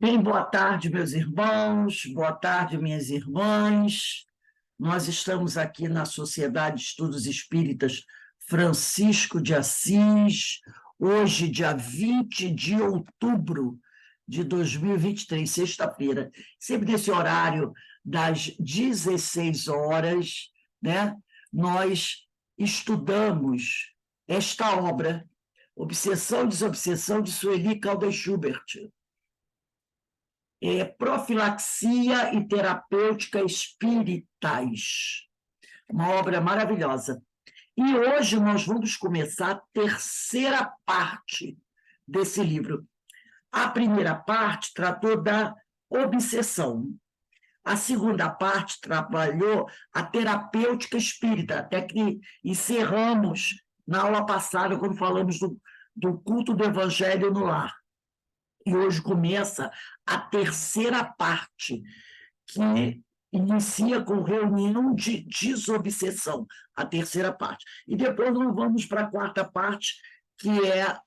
Bem, boa tarde, meus irmãos, boa tarde, minhas irmãs. Nós estamos aqui na Sociedade de Estudos Espíritas Francisco de Assis, hoje, dia 20 de outubro de 2023, sexta-feira, sempre nesse horário das 16 horas, né? Nós estudamos esta obra, Obsessão e Desobsessão, de Sueli Caldas Schubert. Profilaxia e Terapêutica Espíritas, uma obra maravilhosa. E hoje nós vamos começar a terceira parte desse livro. A primeira parte tratou da obsessão. A segunda parte trabalhou a terapêutica espírita, até que encerramos na aula passada, quando falamos do culto do Evangelho no lar. E hoje começa a terceira parte, que inicia com reunião de desobsessão, a terceira parte. E depois nós vamos para a quarta parte, que é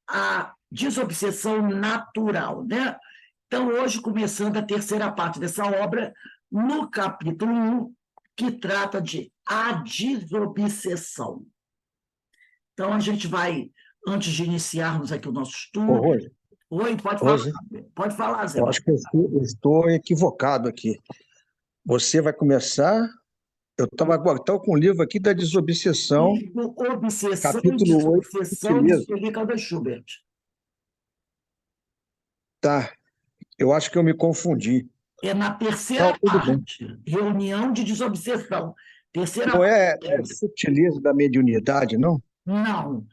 a desobsessão natural, né? Então, hoje, começando a terceira parte dessa obra, no capítulo 1, que trata de a desobsessão. Então, a gente vai, antes de iniciarmos aqui o nosso estudo... Rose, Oi, pode falar. Rose, Pode falar, Zé. eu acho que eu estou equivocado aqui. Você vai começar. Eu estava com o livro aqui da Desobsessão, Obsessão e capítulo 8, Desobsessão de sutileza. Sueli Caldas Schubert. Tá, eu acho que eu me confundi. É na terceira Não, tudo bem. parte, reunião de desobsessão. Terceira Não é parte. sutileza da mediunidade, não? Não.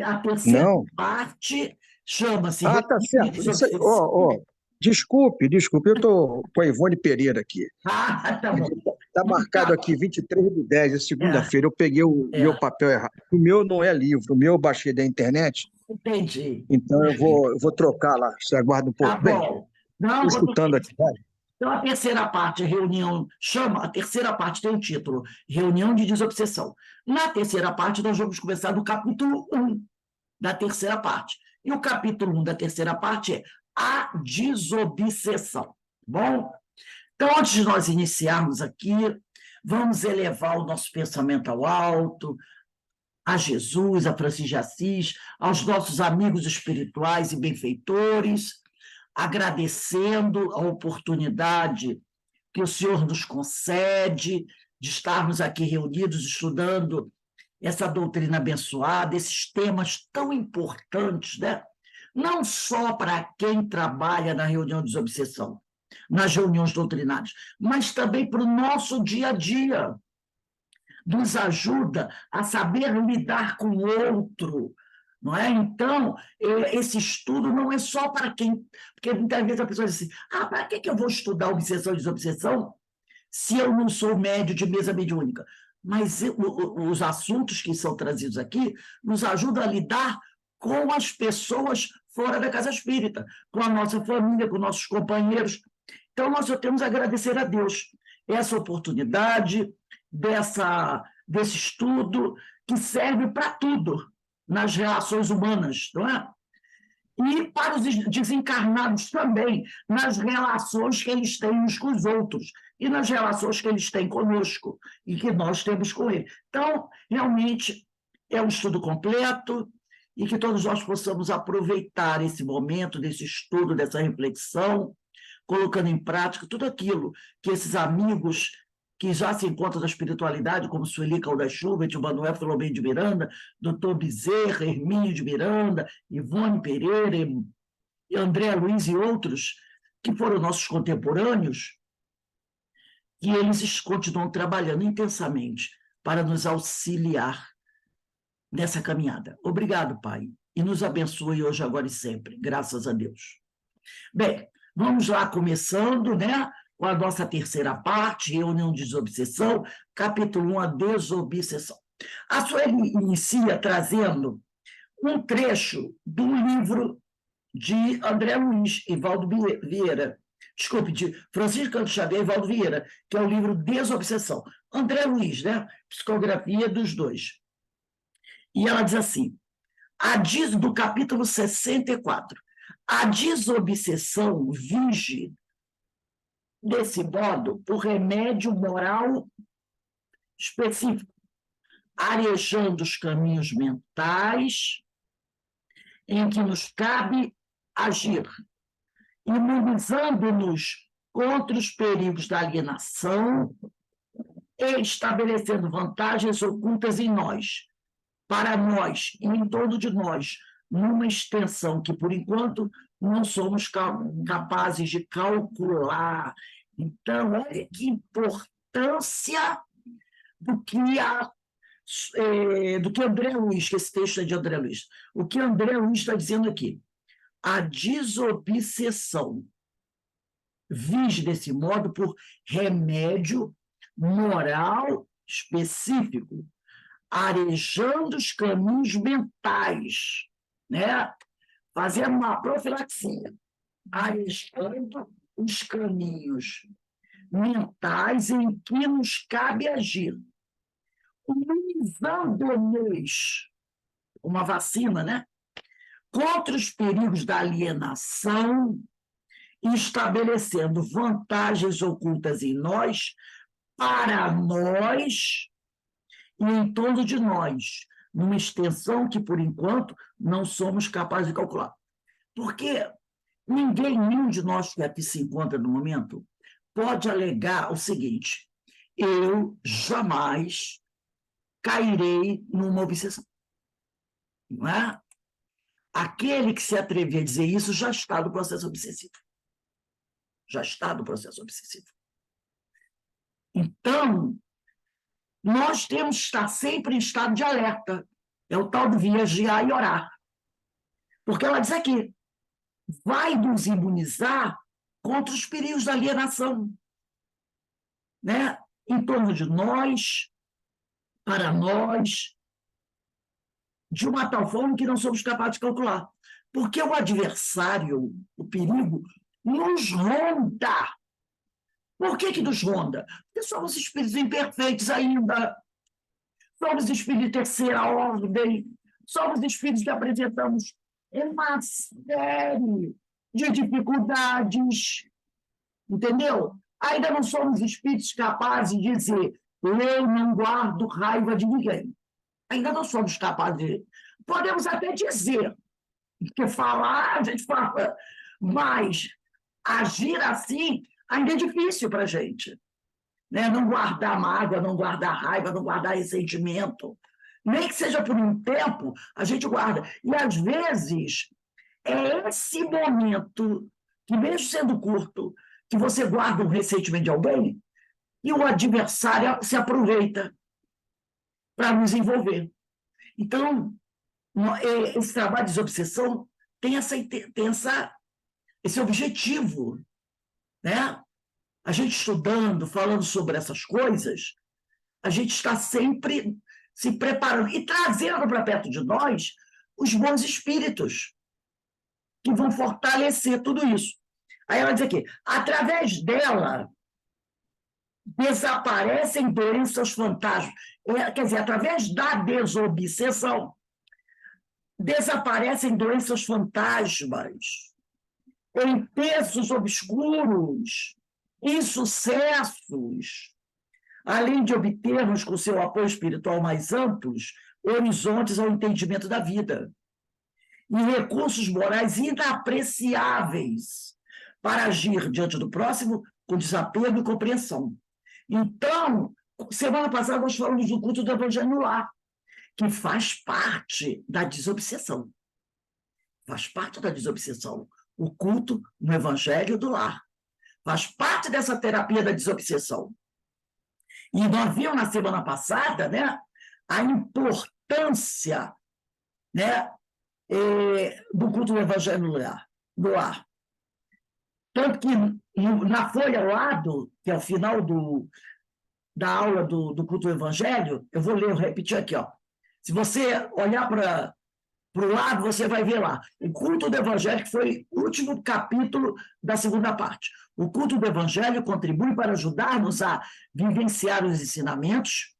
A terceira Não. parte chama-se Ah, reunião tá de certo. desobsessão. Desculpe, eu estou com a Ivone Pereira aqui. Ah, tá bom. Está marcado aqui 23/10, é É, segunda-feira. Eu peguei o meu é, papel errado. O meu não é livro, o meu eu baixei da internet. entendi. Então eu vou trocar lá. Você aguarda um Tá pouco. Bem, bom. Não, estou vou escutando aqui. Vai. Então, a terceira parte, a terceira parte tem o título, Reunião de Desobsessão. Na terceira parte, nós vamos começar do capítulo 1 da terceira parte. E o capítulo 1 da terceira parte é a desobsessão. Bom? Então, antes de nós iniciarmos aqui, vamos elevar o nosso pensamento ao alto, a Jesus, a Francisco de Assis, aos nossos amigos espirituais e benfeitores, agradecendo a oportunidade que o Senhor nos concede de estarmos aqui reunidos estudando essa doutrina abençoada, esses temas tão importantes, né? Não só para quem trabalha na reunião de desobsessão, nas reuniões doutrinárias, mas também para o nosso dia a dia. Nos ajuda a saber lidar com o outro, não é? Então, esse estudo não é só para quem... Porque muitas vezes a pessoa diz assim, para que eu vou estudar obsessão e desobsessão se eu não sou médio de mesa mediúnica? Mas os assuntos que são trazidos aqui nos ajudam a lidar com as pessoas fora da casa espírita, com a nossa família, com nossos companheiros. Então, nós só temos a agradecer a Deus essa oportunidade, desse estudo que serve para tudo nas relações humanas, não é? E para os desencarnados também, nas relações que eles têm uns com os outros, e nas relações que eles têm conosco, e que nós temos com eles. Então, realmente, é um estudo completo, e que todos nós possamos aproveitar esse momento, desse estudo, dessa reflexão, colocando em prática tudo aquilo que esses amigos que já se encontram na espiritualidade, como Sueli Caldas Schubert, o Manuel Filomeno de Miranda, Dr. Bezerra, Hermínio de Miranda, Ivone Pereira, e André Luiz e outros, que foram nossos contemporâneos, que eles continuam trabalhando intensamente para nos auxiliar nessa caminhada. Obrigado, Pai, e nos abençoe hoje, agora e sempre, graças a Deus. Bem, vamos lá, começando, né, com a nossa terceira parte, Reunião de Desobsessão, capítulo 1, a desobsessão. A Sueli inicia trazendo um trecho do livro de André Luiz e Valdo Vieira, desculpe, de Francisco Canto Xavier e Valdo Vieira, que é o livro Desobsessão. André Luiz, né, psicografia dos dois. E ela diz assim, do capítulo 64, A desobsessão vige, desse modo, por remédio moral específico, arejando os caminhos mentais em que nos cabe agir, imunizando-nos contra os perigos da alienação e estabelecendo vantagens ocultas em nós, para nós e em torno de nós, numa extensão que, por enquanto, não somos capazes de calcular. Então, olha que importância do que do que André Luiz, que esse texto é de André Luiz. O que André Luiz está dizendo aqui? A desobsessão vige desse modo por remédio moral específico, arejando os caminhos mentais, né? Fazendo uma profilaxia, arejando os caminhos mentais em que nos cabe agir, imunizando-nos, uma vacina, né? Contra os perigos da alienação, estabelecendo vantagens ocultas em nós, para nós e em torno de nós, numa extensão que, por enquanto, não somos capazes de calcular. Porque nenhum de nós que aqui se encontra no momento pode alegar o seguinte: eu jamais cairei numa obsessão. Não é? Aquele que se atrever a dizer isso já está no processo obsessivo. Já está no processo obsessivo. Então, nós temos que estar sempre em estado de alerta. É o tal do vigiar e orar. Porque ela diz aqui, vai nos imunizar contra os perigos da alienação, né? Em torno de nós, para nós, de uma tal forma que não somos capazes de calcular. Porque o adversário, o perigo, nos ronda. Por que nos ronda? Porque somos espíritos imperfeitos ainda, somos espíritos de terceira ordem, somos espíritos que apresentamos uma série de dificuldades, entendeu? Ainda não somos espíritos capazes de dizer, eu não guardo raiva de ninguém. Ainda não somos capazes de... Podemos até dizer, porque falar, a gente fala, mas agir assim ainda é difícil para a gente. Né? Não guardar mágoa, não guardar raiva, não guardar ressentimento. Nem que seja por um tempo, a gente guarda. E, às vezes, é esse momento, que mesmo sendo curto, que você guarda um ressentimento de alguém, e o adversário se aproveita para nos envolver. Então, esse trabalho de desobsessão tem esse objetivo, né? A gente estudando, falando sobre essas coisas, a gente está sempre se preparando e trazendo para perto de nós os bons espíritos que vão fortalecer tudo isso. Aí ela diz aqui, através dela desaparecem doenças fantasmas. Quer dizer, através da desobsessão, desaparecem doenças fantasmas, em pesos obscuros, insucessos, além de obtermos, com seu apoio espiritual mais amplos, horizontes ao entendimento da vida e recursos morais inapreciáveis para agir diante do próximo com desapego e compreensão. Então, semana passada nós falamos do culto do Evangelho no Lar, que faz parte da desobsessão. Faz parte da desobsessão. O culto no Evangelho do Lar. Faz parte dessa terapia da desobsessão. E nós vimos na semana passada, né, a importância, né, do culto do Evangelho no Lar. Tanto que na folha ao lado, que é o final da aula do culto do Evangelho, eu vou repetir aqui, ó. Se você olhar para o lado, você vai ver lá. O culto do Evangelho, que foi o último capítulo da segunda parte. O culto do Evangelho contribui para ajudar-nos a vivenciar os ensinamentos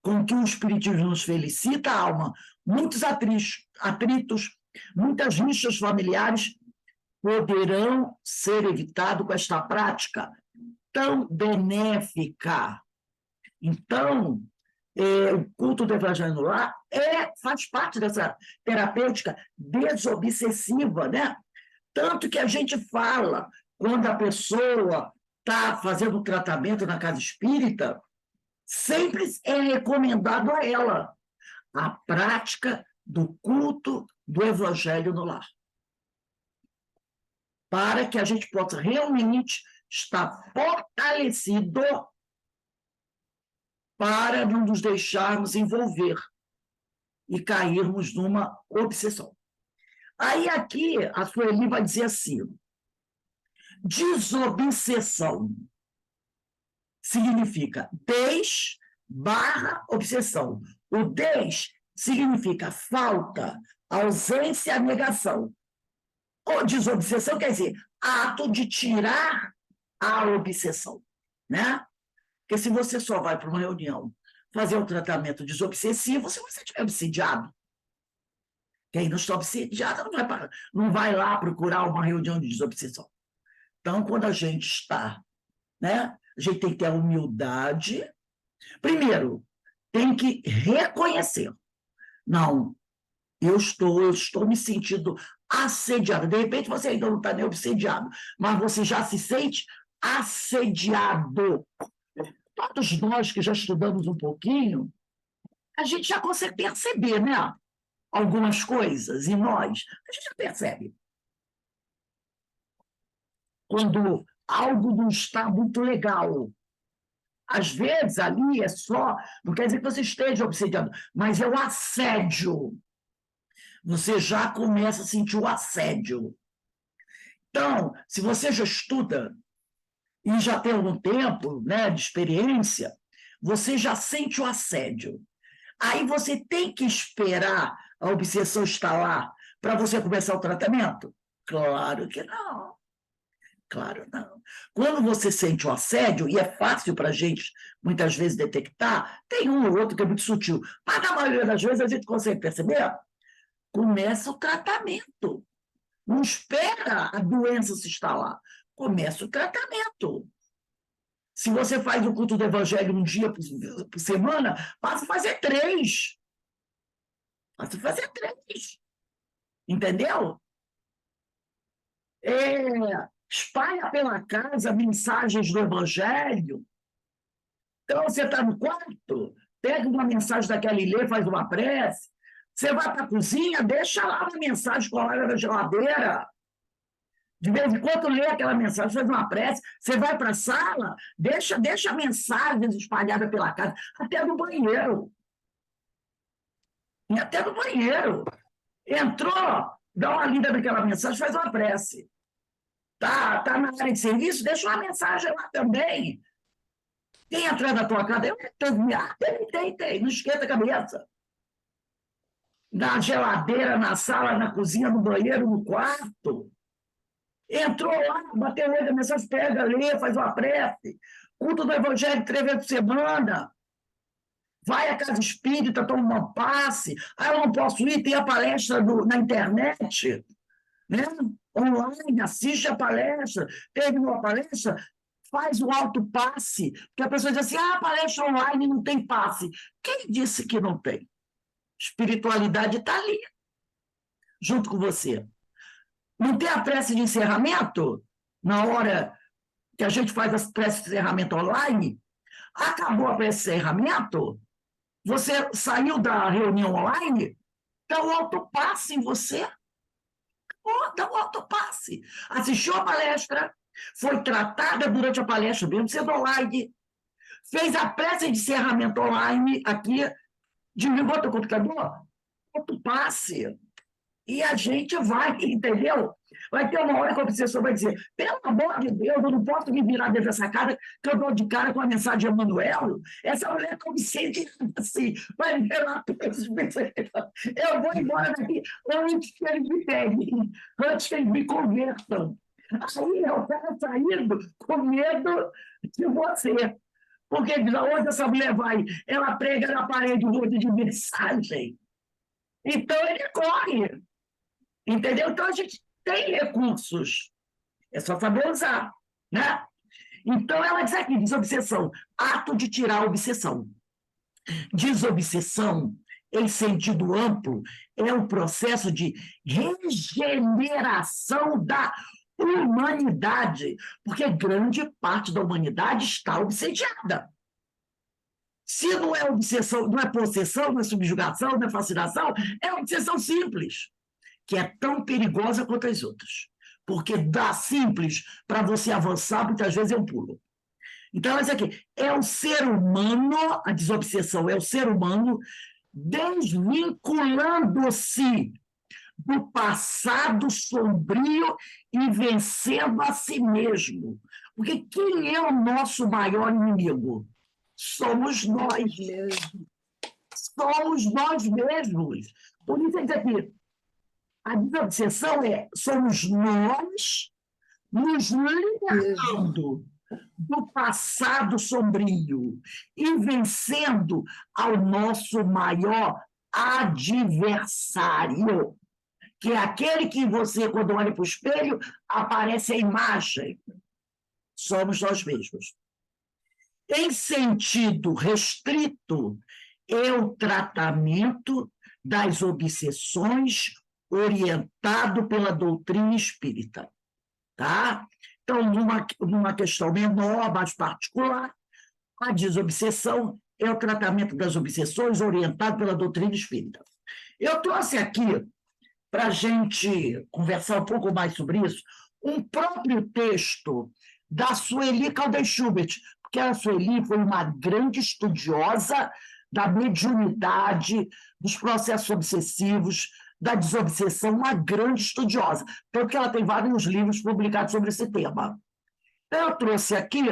com que o Espiritismo nos felicita a alma. Muitos atritos, muitas rixas familiares poderão ser evitados com esta prática tão benéfica. Então, o culto do evangelho no lar faz parte dessa terapêutica desobsessiva, né? Tanto que a gente fala, quando a pessoa está fazendo tratamento na casa espírita, sempre é recomendado a ela a prática do culto do evangelho no lar, para que a gente possa realmente estar fortalecido para não nos deixarmos envolver e cairmos numa obsessão. Aí aqui a Sueli vai dizer assim, desobsessão significa des/obsessão. O des significa falta, ausência, negação. Ou desobsessão quer dizer ato de tirar a obsessão, né? Porque se você só vai para uma reunião fazer um tratamento desobsessivo, se você estiver obsidiado, quem não está obsidiado não vai lá procurar uma reunião de desobsessão. Então, quando a gente está, né, a gente tem que ter a humildade. Primeiro, tem que reconhecer. Não, eu estou me sentindo assediado. De repente, você ainda não está nem obsediado, mas você já se sente assediado. Todos nós que já estudamos um pouquinho, a gente já consegue perceber, né? Algumas coisas em nós, a gente já percebe. Quando algo não está muito legal. Às vezes, ali é só... Não quer dizer que você esteja obsediado, mas é o assédio. Você já começa a sentir o assédio. Então, se você já estuda e já tem algum tempo, né, de experiência, você já sente o assédio. Aí você tem que esperar a obsessão estar lá para você começar o tratamento? Claro que não. Claro, não. Quando você sente o assédio, e é fácil para a gente, muitas vezes, detectar, tem um ou outro que é muito sutil, mas na maioria das vezes a gente consegue perceber, começa o tratamento. Não espera a doença se instalar. Começa o tratamento. Se você faz o culto do evangelho um dia por semana, passa a fazer 3. Passa a fazer 3. Entendeu? Espalha pela casa mensagens do evangelho. Então, você está no quarto, pega uma mensagem daquela e lê, faz uma prece. Você vai para a cozinha, deixa lá uma mensagem colada na geladeira. De vez em quando lê aquela mensagem, faz uma prece. Você vai para a sala, deixa mensagens espalhadas pela casa, até no banheiro. E até no banheiro. Entrou, dá uma lida naquela mensagem, faz uma prece. Tá na área de serviço, deixa uma mensagem lá também. Quem entrar na tua casa, tem, não esquenta a cabeça. Na geladeira, na sala, na cozinha, no banheiro, no quarto. Entrou lá, bateu o olho da mensagem, pega, lê, faz uma prece. Culto do Evangelho 3 vezes por semana. Vai à casa espírita, toma uma passe. Ah, eu não posso ir, tem a palestra na internet, né? Online, assiste a palestra. Terminou a palestra, faz o autopasse. Porque a pessoa diz assim, a palestra online não tem passe. Quem disse que não tem? Espiritualidade está ali, junto com você. Não tem a prece de encerramento? Na hora que a gente faz as preces de encerramento online, acabou a prece de encerramento, você saiu da reunião online, dá o autopasse em você. Dá o autopasse. Assistiu a palestra, foi tratada durante a palestra, mesmo sendo online, fez a prece de encerramento online aqui, desligou teu computador, autopasse. E a gente vai, entendeu? Vai ter uma hora que a obsessão vai dizer, pelo amor de Deus, eu não posso me virar dentro dessa casa que eu dou de cara com a mensagem de Emanuel. Essa mulher está obsediada assim, vai ver lá, eu vou embora daqui antes que eles me peguem, antes que eles me convertam. Aí eu quero saindo com medo de você. Porque onde essa mulher vai? Ela prega na parede um monte de mensagem. Então ele corre. Entendeu? Então a gente tem recursos, é só saber usar, né? Então, ela diz aqui, desobsessão, ato de tirar a obsessão. Desobsessão, em sentido amplo, é um processo de regeneração da humanidade, porque grande parte da humanidade está obsediada. Se não é obsessão, não é possessão, não é subjugação, não é fascinação, é obsessão simples, que é tão perigosa quanto as outras. Porque dá simples para você avançar, muitas vezes é um pulo. Então, essa aqui é o ser humano, a desobsessão é o ser humano desvinculando-se do passado sombrio e vencendo a si mesmo. Porque quem é o nosso maior inimigo? Somos nós. Somos nós mesmos. Por isso, diz aqui, a desobsessão somos nós nos libertando do passado sombrio e vencendo ao nosso maior adversário, que é aquele que você, quando olha para o espelho, aparece a imagem. Somos nós mesmos. Em sentido restrito, é o tratamento das obsessões orientado pela doutrina espírita. Tá? Então, numa questão menor, mais particular, a desobsessão é o tratamento das obsessões orientado pela doutrina espírita. Eu trouxe aqui, para a gente conversar um pouco mais sobre isso, um próprio texto da Sueli Caldas Schubert, porque a Sueli foi uma grande estudiosa da mediunidade, dos processos obsessivos, da desobsessão, uma grande estudiosa, tanto que ela tem vários livros publicados sobre esse tema. Eu trouxe aqui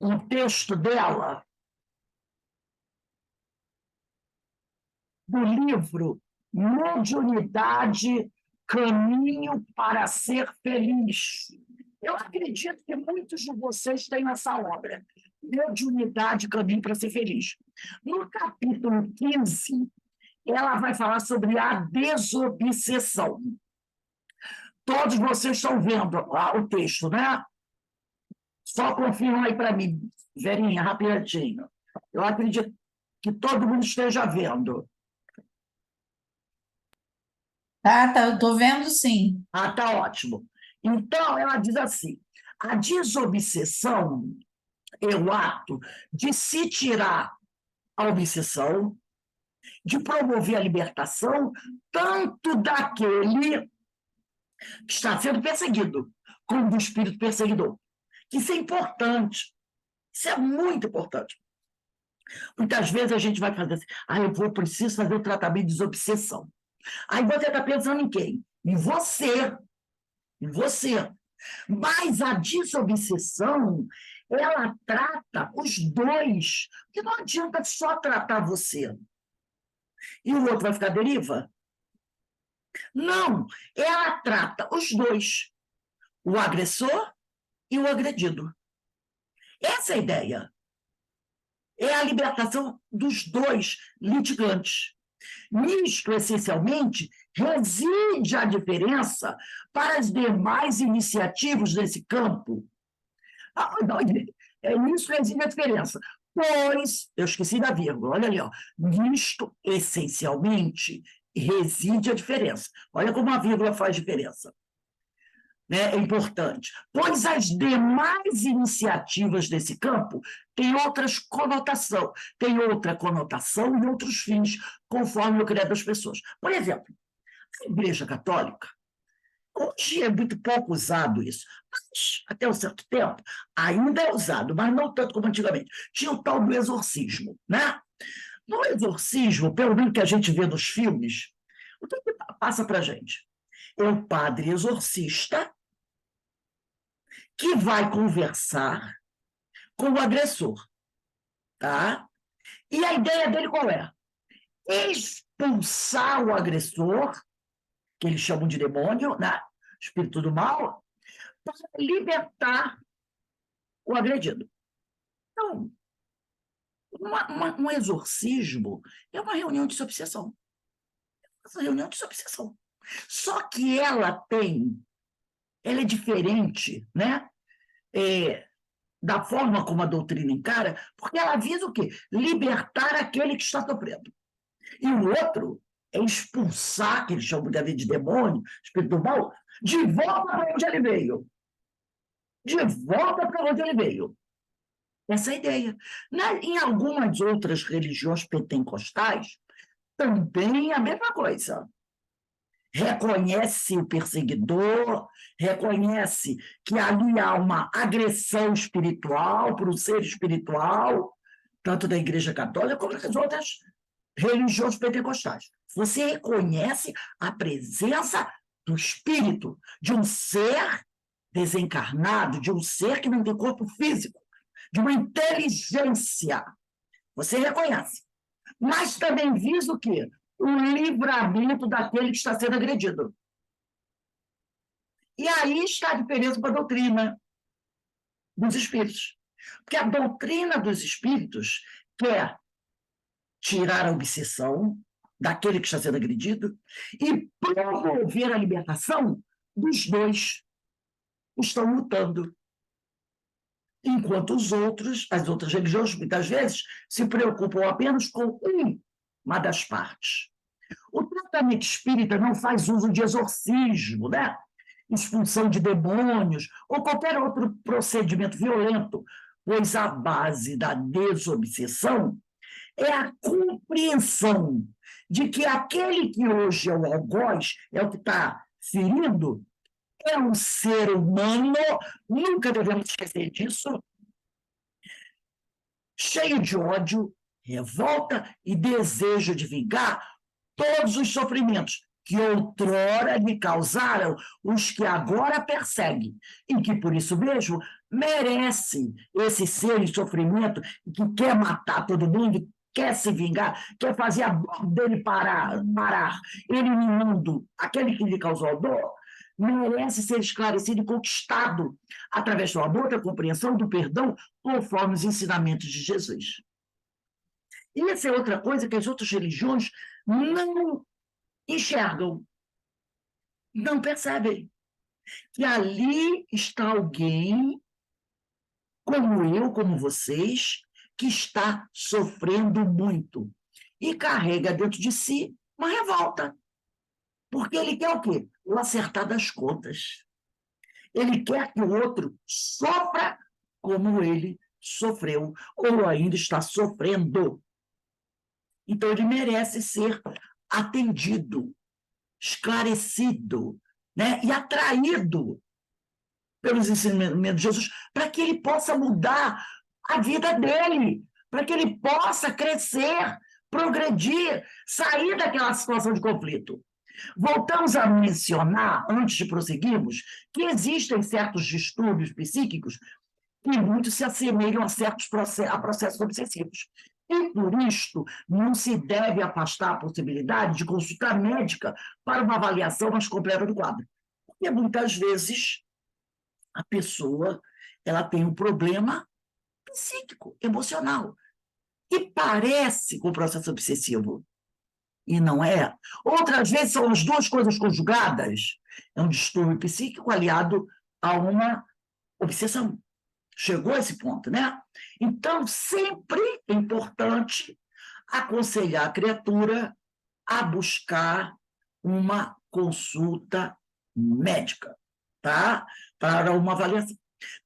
um texto dela, do livro Mediunidade, Caminho para Ser Feliz. Eu acredito que muitos de vocês têm essa obra, Mediunidade, Caminho para Ser Feliz. No capítulo 15, ela vai falar sobre a desobsessão. Todos vocês estão vendo o texto, né? Só confirma aí para mim, Verinha, rapidinho. Eu acredito que todo mundo esteja vendo. Tá, eu tô vendo sim. Ah, tá ótimo. Então, ela diz assim: a desobsessão é o ato de se tirar a obsessão, de promover a libertação, tanto daquele que está sendo perseguido, como do espírito perseguidor. Isso é importante. Isso é muito importante. Muitas vezes a gente vai fazer assim, preciso fazer o tratamento de desobsessão. Aí você está pensando em quem? Em você. Em você. Mas a desobsessão, ela trata os dois. Porque não adianta só tratar você. E o outro vai ficar à deriva? Não, ela trata os dois. O agressor e o agredido. Essa é a ideia. É a libertação dos dois litigantes. Nisto, essencialmente, reside a diferença para as demais iniciativas desse campo. Nisso reside a diferença. Pois, eu esqueci da vírgula, olha ali, ó. Nisto, essencialmente, reside a diferença. Olha como a vírgula faz diferença. Né, é importante, pois as demais iniciativas desse campo têm outra conotação e outros fins, conforme o credo das pessoas. Por exemplo, a Igreja Católica, hoje é muito pouco usado isso, mas até um certo tempo ainda é usado, mas não tanto como antigamente. Tinha o tal do exorcismo, né? No exorcismo, pelo menos que a gente vê nos filmes, o que passa para a gente? É o padre exorcista que vai conversar com o agressor, tá? E a ideia dele qual é? Expulsar o agressor, que eles chamam de demônio, né? Espírito do mal, para libertar o agredido. Então, um exorcismo é uma reunião de desobsessão. Essa reunião de desobsessão. Só que ela é diferente, né? Da forma como a doutrina encara, porque ela visa o quê? Libertar aquele que está sofrendo. E o outro é expulsar, que eles chamam de demônio, espírito do mal, de volta para onde ele veio. De volta para onde ele veio. Essa é a ideia. Em algumas outras religiões pentecostais, também é a mesma coisa. Reconhece o perseguidor, reconhece que ali há uma agressão espiritual para o ser espiritual, tanto da Igreja Católica como das outras religiões pentecostais. Você reconhece a presença do espírito, de um ser desencarnado, de um ser que não tem corpo físico, de uma inteligência. Você reconhece. Mas também visa o quê? O livramento daquele que está sendo agredido. E aí está a diferença para a doutrina dos espíritos. Porque a doutrina dos espíritos quer tirar a obsessão daquele que está sendo agredido e promover a libertação dos dois que estão lutando. Enquanto as outras religiões, muitas vezes, se preocupam apenas com uma das partes. O tratamento espírita não faz uso de exorcismo, né? Expulsão de demônios ou qualquer outro procedimento violento, pois a base da desobsessão é a compreensão de que aquele que hoje é o algoz, é o que está ferindo, é um ser humano, nunca devemos esquecer disso, cheio de ódio, revolta e desejo de vingar todos os sofrimentos que outrora lhe causaram os que agora perseguem, e que, por isso mesmo, merece esse ser em sofrimento, que quer matar todo mundo, quer se vingar, quer fazer a dor dele parar, eliminando aquele que lhe causou a dor, merece ser esclarecido e conquistado através do amor, da compreensão, do perdão, conforme os ensinamentos de Jesus. E essa é outra coisa que as outras religiões não enxergam, não percebem. Que ali está alguém, como eu, como vocês, que está sofrendo muito e carrega dentro de si uma revolta. Porque ele quer o quê? O acertar das contas. Ele quer que o outro sofra como ele sofreu, ou ainda está sofrendo. Então, ele merece ser atendido, esclarecido, né? E atraído pelos ensinamentos de Jesus, para que ele possa mudar a vida dele, para que ele possa crescer, progredir, sair daquela situação de conflito. Voltamos a mencionar, antes de prosseguirmos, que existem certos distúrbios psíquicos que muitos se assemelham a certos processos obsessivos. E, por isto, não se deve afastar a possibilidade de consulta médica para uma avaliação mais completa do quadro. Porque, muitas vezes, a pessoa ela tem um problema psíquico, emocional, e parece com o processo obsessivo. E não é. Outras vezes são as duas coisas conjugadas. É um distúrbio psíquico aliado a uma obsessão. Chegou a esse ponto, né? Então, sempre é importante aconselhar a criatura a buscar uma consulta médica, tá? Para uma avaliação.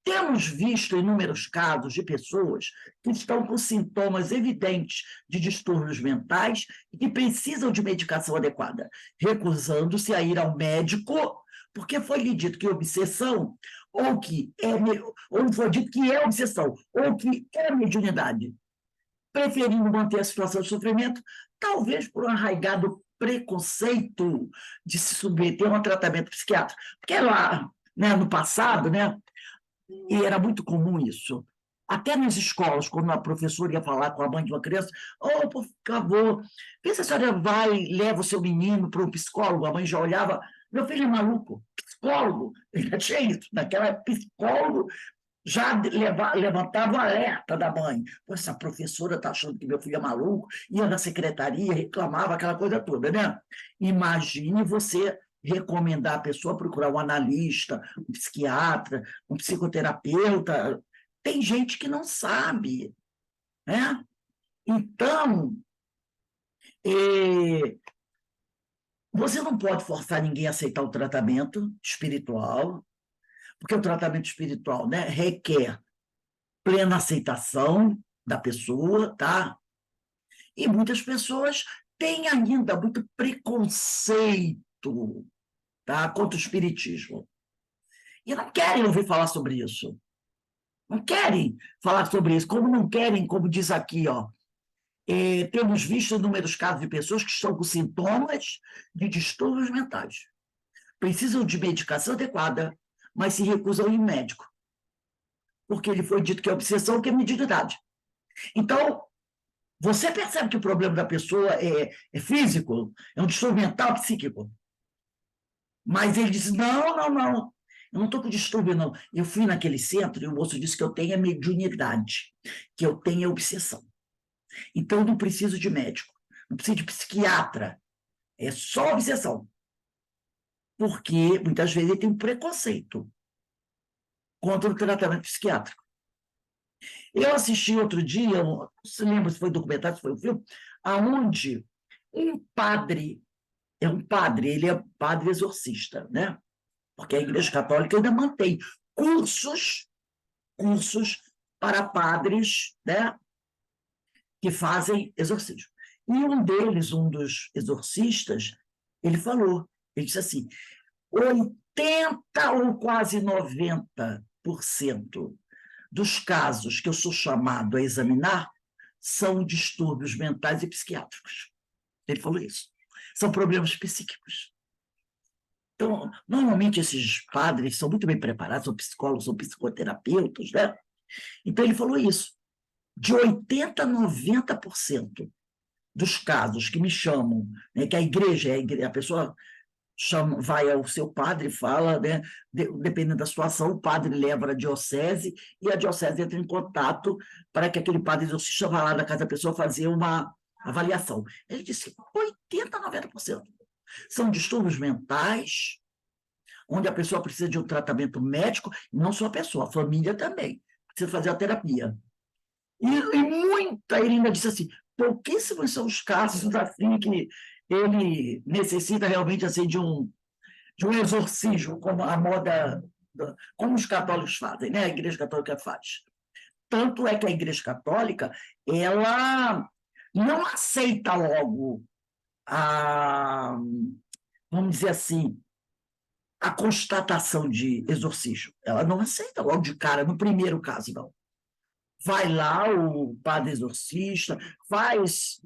Temos visto inúmeros casos de pessoas que estão com sintomas evidentes de distúrbios mentais e que precisam de medicação adequada, recusando-se a ir ao médico porque foi lhe dito que obsessão, ou foi dito que é obsessão, ou que é mediunidade, preferindo manter a situação de sofrimento, talvez por um arraigado preconceito de se submeter a um tratamento psiquiátrico. Porque lá, né, no passado, né, e era muito comum isso. Até nas escolas, quando a professora ia falar com a mãe de uma criança, por favor, vê se a senhora vai, leva o seu menino para um psicólogo. A mãe já olhava, meu filho é maluco, psicólogo. Já tinha isso, naquela época, psicólogo já levantava o alerta da mãe. Essa professora está achando que meu filho é maluco, ia na secretaria, reclamava, aquela coisa toda, né? Imagine você recomendar a pessoa procurar um analista, um psiquiatra, um psicoterapeuta. Tem gente que não sabe, né? Então, você não pode forçar ninguém a aceitar o tratamento espiritual, porque o tratamento espiritual, né, requer plena aceitação da pessoa, tá? E muitas pessoas têm ainda muito preconceito, tá, contra o espiritismo. E não querem ouvir falar sobre isso. Não querem falar sobre isso, como não querem, como diz aqui, ó, temos visto inúmeros casos de pessoas que estão com sintomas de distúrbios mentais. Precisam de medicação adequada, mas se recusam a ir ao médico, porque ele foi dito que é obsessão, que é mediunidade. Então, você percebe que o problema da pessoa é físico, é um distúrbio mental, psíquico. Mas ele disse, não, não, não, eu não estou com distúrbio, não. Eu fui naquele centro e o moço disse que eu tenho a mediunidade, que eu tenho a obsessão. Então, eu não preciso de médico, não preciso de psiquiatra, é só obsessão. Porque, muitas vezes, ele tem um preconceito contra o tratamento psiquiátrico. Eu assisti outro dia, não se lembra se foi documentário, se foi um filme, aonde um padre, ele é padre exorcista, né? Porque a Igreja Católica ainda mantém cursos para padres, né, que fazem exorcismo. E um deles, um dos exorcistas, ele falou, ele disse assim, 80 ou quase 90% dos casos que eu sou chamado a examinar são distúrbios mentais e psiquiátricos. Ele falou isso. São problemas psíquicos. Então, normalmente esses padres são muito bem preparados, são psicólogos, são psicoterapeutas, né? Então, ele falou isso. De 80% a 90% dos casos que me chamam, né, que a igreja, a pessoa vai ao seu padre e fala, né, dependendo da situação, o padre leva a diocese e a diocese entra em contato para que aquele padre exorcista vá lá na casa da pessoa fazer uma avaliação. Ele disse que 80% a 90% são distúrbios mentais, onde a pessoa precisa de um tratamento médico, e não só a pessoa, a família também, precisa fazer a terapia. Ele ainda disse assim, pouquíssimos são os casos assim que ele necessita realmente assim, de um exorcismo, como a moda, como os católicos fazem, né? A Igreja Católica faz. Tanto é que a Igreja Católica, ela não aceita logo vamos dizer assim, a constatação de exorcismo. Ela não aceita logo de cara, no primeiro caso, não. Vai lá o padre exorcista, faz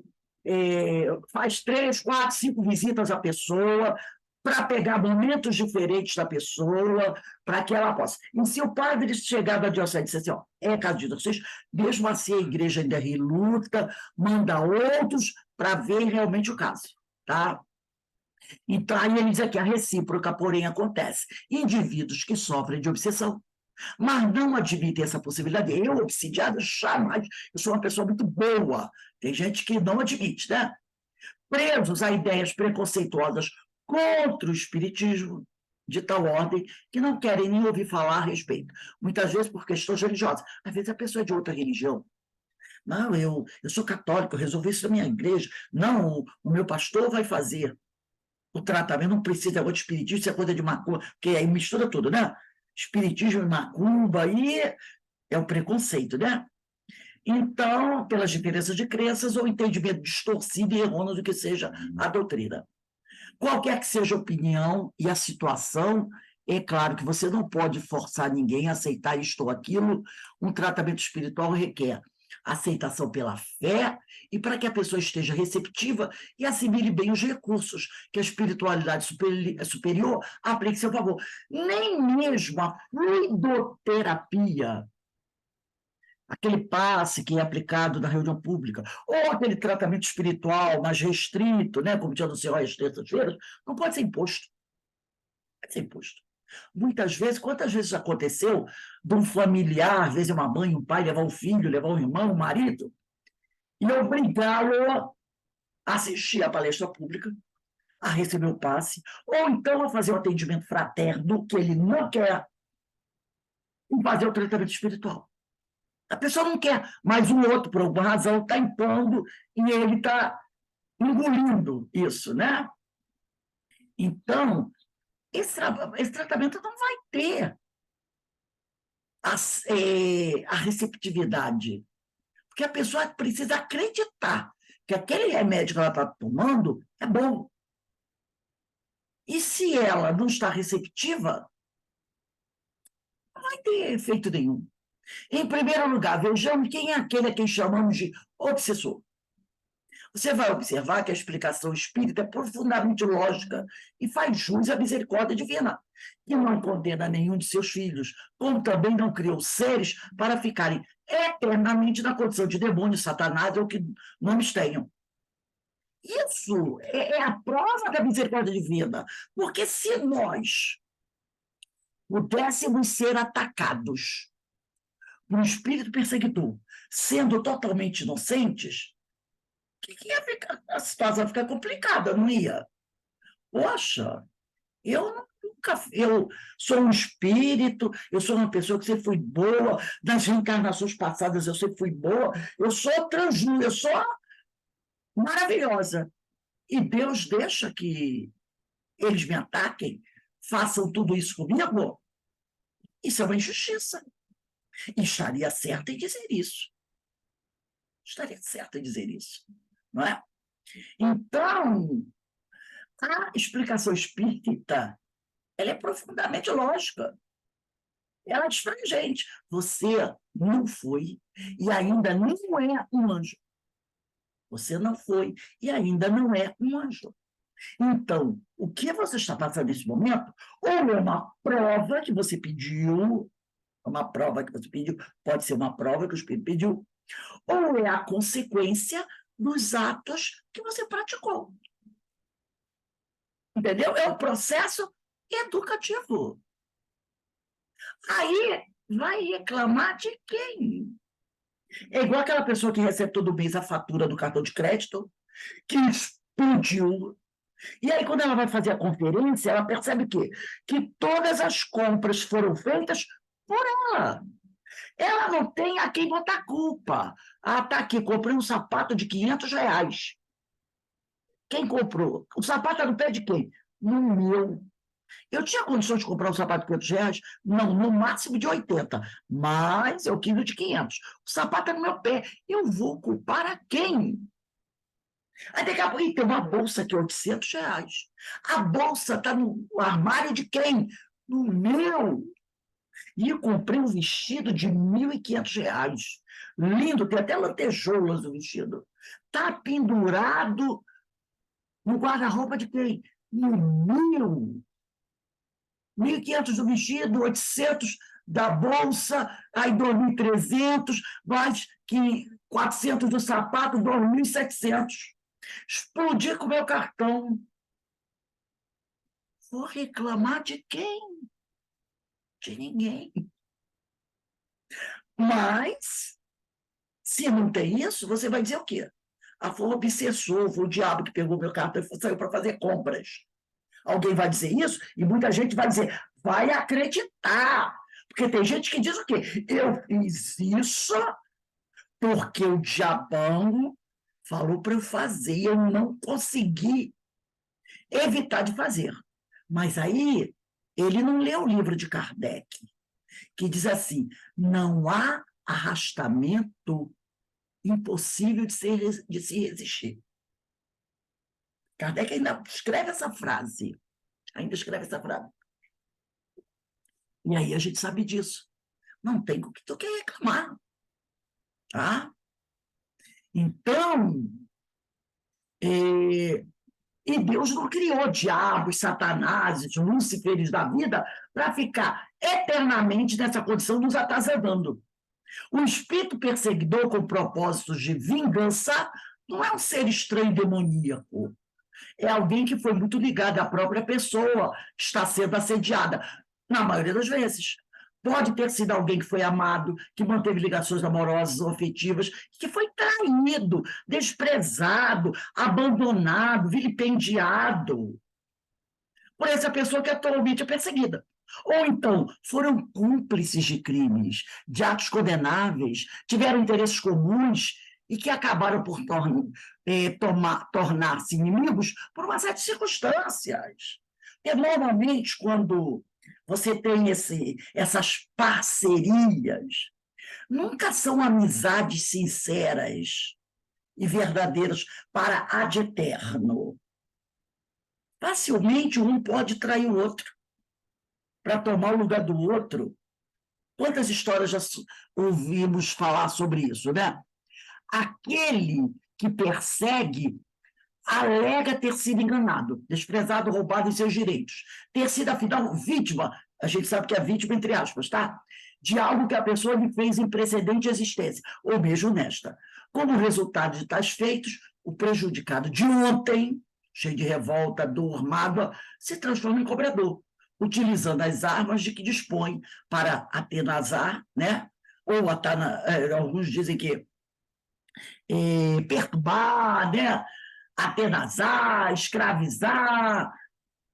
3, 4, 5 visitas à pessoa, para pegar momentos diferentes da pessoa, para que ela possa. E se o padre chegar da diocese e disser assim, ó, é caso de exorcismo, mesmo assim a igreja ainda reluta, manda outros para ver realmente o caso, tá? Então, aí ele diz aqui, a recíproca, porém, acontece. Indivíduos que sofrem de obsessão, mas não admitem essa possibilidade. Eu, obsidiado, jamais. Eu sou uma pessoa muito boa. Tem gente que não admite, né? Presos a ideias preconceituosas contra o espiritismo de tal ordem que não querem nem ouvir falar a respeito. Muitas vezes por questões religiosas. Às vezes a pessoa é de outra religião. Não, eu sou católico, eu resolvi isso na minha igreja. Não, o meu pastor vai fazer o tratamento, não precisa de espiritismo, isso é coisa de macumba, porque aí mistura tudo, né? Espiritismo e macumba, aí é o preconceito, né? Então, pelas diferenças de crenças ou entendimento distorcido e errôneo do que seja a doutrina. Qualquer que seja a opinião e a situação, é claro que você não pode forçar ninguém a aceitar isto ou aquilo. Um tratamento espiritual requer aceitação pela fé e para que a pessoa esteja receptiva e assimile bem os recursos que a espiritualidade superior aplique em seu favor. Nem mesmo a fluidoterapia, aquele passe que é aplicado na reunião pública, ou aquele tratamento espiritual mais restrito, né, como tinha no Senhor às terças-feiras, não pode ser imposto. Pode ser imposto. Muitas vezes, quantas vezes aconteceu de um familiar, às vezes uma mãe, um pai, levar um filho, levar um irmão, um marido, e obrigá-lo a assistir à palestra pública, a receber o passe, ou então a fazer o atendimento fraterno, que ele não quer, e fazer o tratamento espiritual. A pessoa não quer, mas o outro, por alguma razão, está impondo e ele está engolindo isso, né? Então, esse tratamento não vai ter a receptividade, porque a pessoa precisa acreditar que aquele remédio que ela está tomando é bom. E se ela não está receptiva, não vai ter efeito nenhum. Em primeiro lugar, vejamos quem é aquele a quem chamamos de obsessor. Você vai observar que a explicação espírita é profundamente lógica e faz jus à misericórdia divina, que não condena nenhum de seus filhos, como também não criou seres para ficarem eternamente na condição de demônio, satanás ou que nomes tenham. Isso é a prova da misericórdia divina, porque se nós pudéssemos ser atacados por um espírito perseguidor, sendo totalmente inocentes, a situação ia ficar complicada, não ia? Poxa, eu sou um espírito, eu sou uma pessoa que sempre fui boa, nas reencarnações passadas eu sempre fui boa, eu sou translúcida, eu sou maravilhosa. E Deus deixa que eles me ataquem, façam tudo isso comigo? Isso é uma injustiça. E estaria certa em dizer isso. Estaria certa em dizer isso, não é? Então, a explicação espírita, ela é profundamente lógica. Ela diz para a gente, você não foi e ainda não é um anjo. Você não foi e ainda não é um anjo. Então, o que você está passando nesse momento, ou é uma prova que você pediu, pode ser uma prova que o Espírito pediu, ou é a consequência dos atos que você praticou. Entendeu? É um processo educativo. Aí vai reclamar de quem? É igual aquela pessoa que recebe todo mês a fatura do cartão de crédito, que explodiu. E aí, quando ela vai fazer a conferência, ela percebe o quê? Que todas as compras foram feitas por ela. Ela não tem a quem botar culpa. Ah, tá aqui, comprei um sapato de R$ 500. Quem comprou? O sapato está no pé de quem? No meu. Eu tinha condições de comprar um sapato de R$ 500? Não, no máximo de 80, mas eu quis o de 500. O sapato é no meu pé. Eu vou culpar a quem? Aí daqui a pouco tem uma bolsa aqui, R$ 800. A bolsa está no armário de quem? No meu. E eu comprei um vestido de R$ 1.500. Lindo, tem até lantejoulas o vestido. Está pendurado no guarda-roupa de quem? No meu. 1.500 do vestido, 800 da bolsa, aí 2.300, mais que 400 do sapato, 2.700. Explodi com o meu cartão. Vou reclamar de quem? De ninguém. Mas, se não tem isso, você vai dizer o quê? Ah, foi o obsessor, foi o diabo que pegou meu cartão e saiu para fazer compras. Alguém vai dizer isso e muita gente vai dizer, vai acreditar. Porque tem gente que diz o quê? Eu fiz isso porque o diabão falou para eu fazer, eu não consegui evitar de fazer. Mas aí, ele não leu o livro de Kardec, que diz assim, não há arrastamento impossível de se resistir. Kardec ainda escreve essa frase. E aí a gente sabe disso. Não tem o que tu quer reclamar. Tá? Então, e Deus não criou diabos, satanáses, lúciferes da vida para ficar eternamente nessa condição nos atazanando. O espírito perseguidor com propósitos de vingança não é um ser estranho demoníaco. É alguém que foi muito ligado à própria pessoa, que está sendo assediada, na maioria das vezes. Pode ter sido alguém que foi amado, que manteve ligações amorosas ou afetivas, que foi traído, desprezado, abandonado, vilipendiado por essa pessoa que atualmente é perseguida. Ou então, foram cúmplices de crimes, de atos condenáveis, tiveram interesses comuns e que acabaram por tornar-se inimigos por uma série de circunstâncias. E, normalmente, quando você tem essas parcerias, nunca são amizades sinceras e verdadeiras para ad eterno. Facilmente um pode trair o outro para tomar o lugar do outro. Quantas histórias já ouvimos falar sobre isso, né? Aquele que persegue alega ter sido enganado, desprezado, roubado em seus direitos, ter sido, afinal, vítima, a gente sabe que é vítima, entre aspas, tá? De algo que a pessoa lhe fez em precedente existência, ou mesmo nesta. Como resultado de tais feitos, o prejudicado de ontem, cheio de revolta, dor, mágoa, se transforma em cobrador, utilizando as armas de que dispõe para atenazar, né? Ou alguns dizem que perturbar, né? Atenazar, escravizar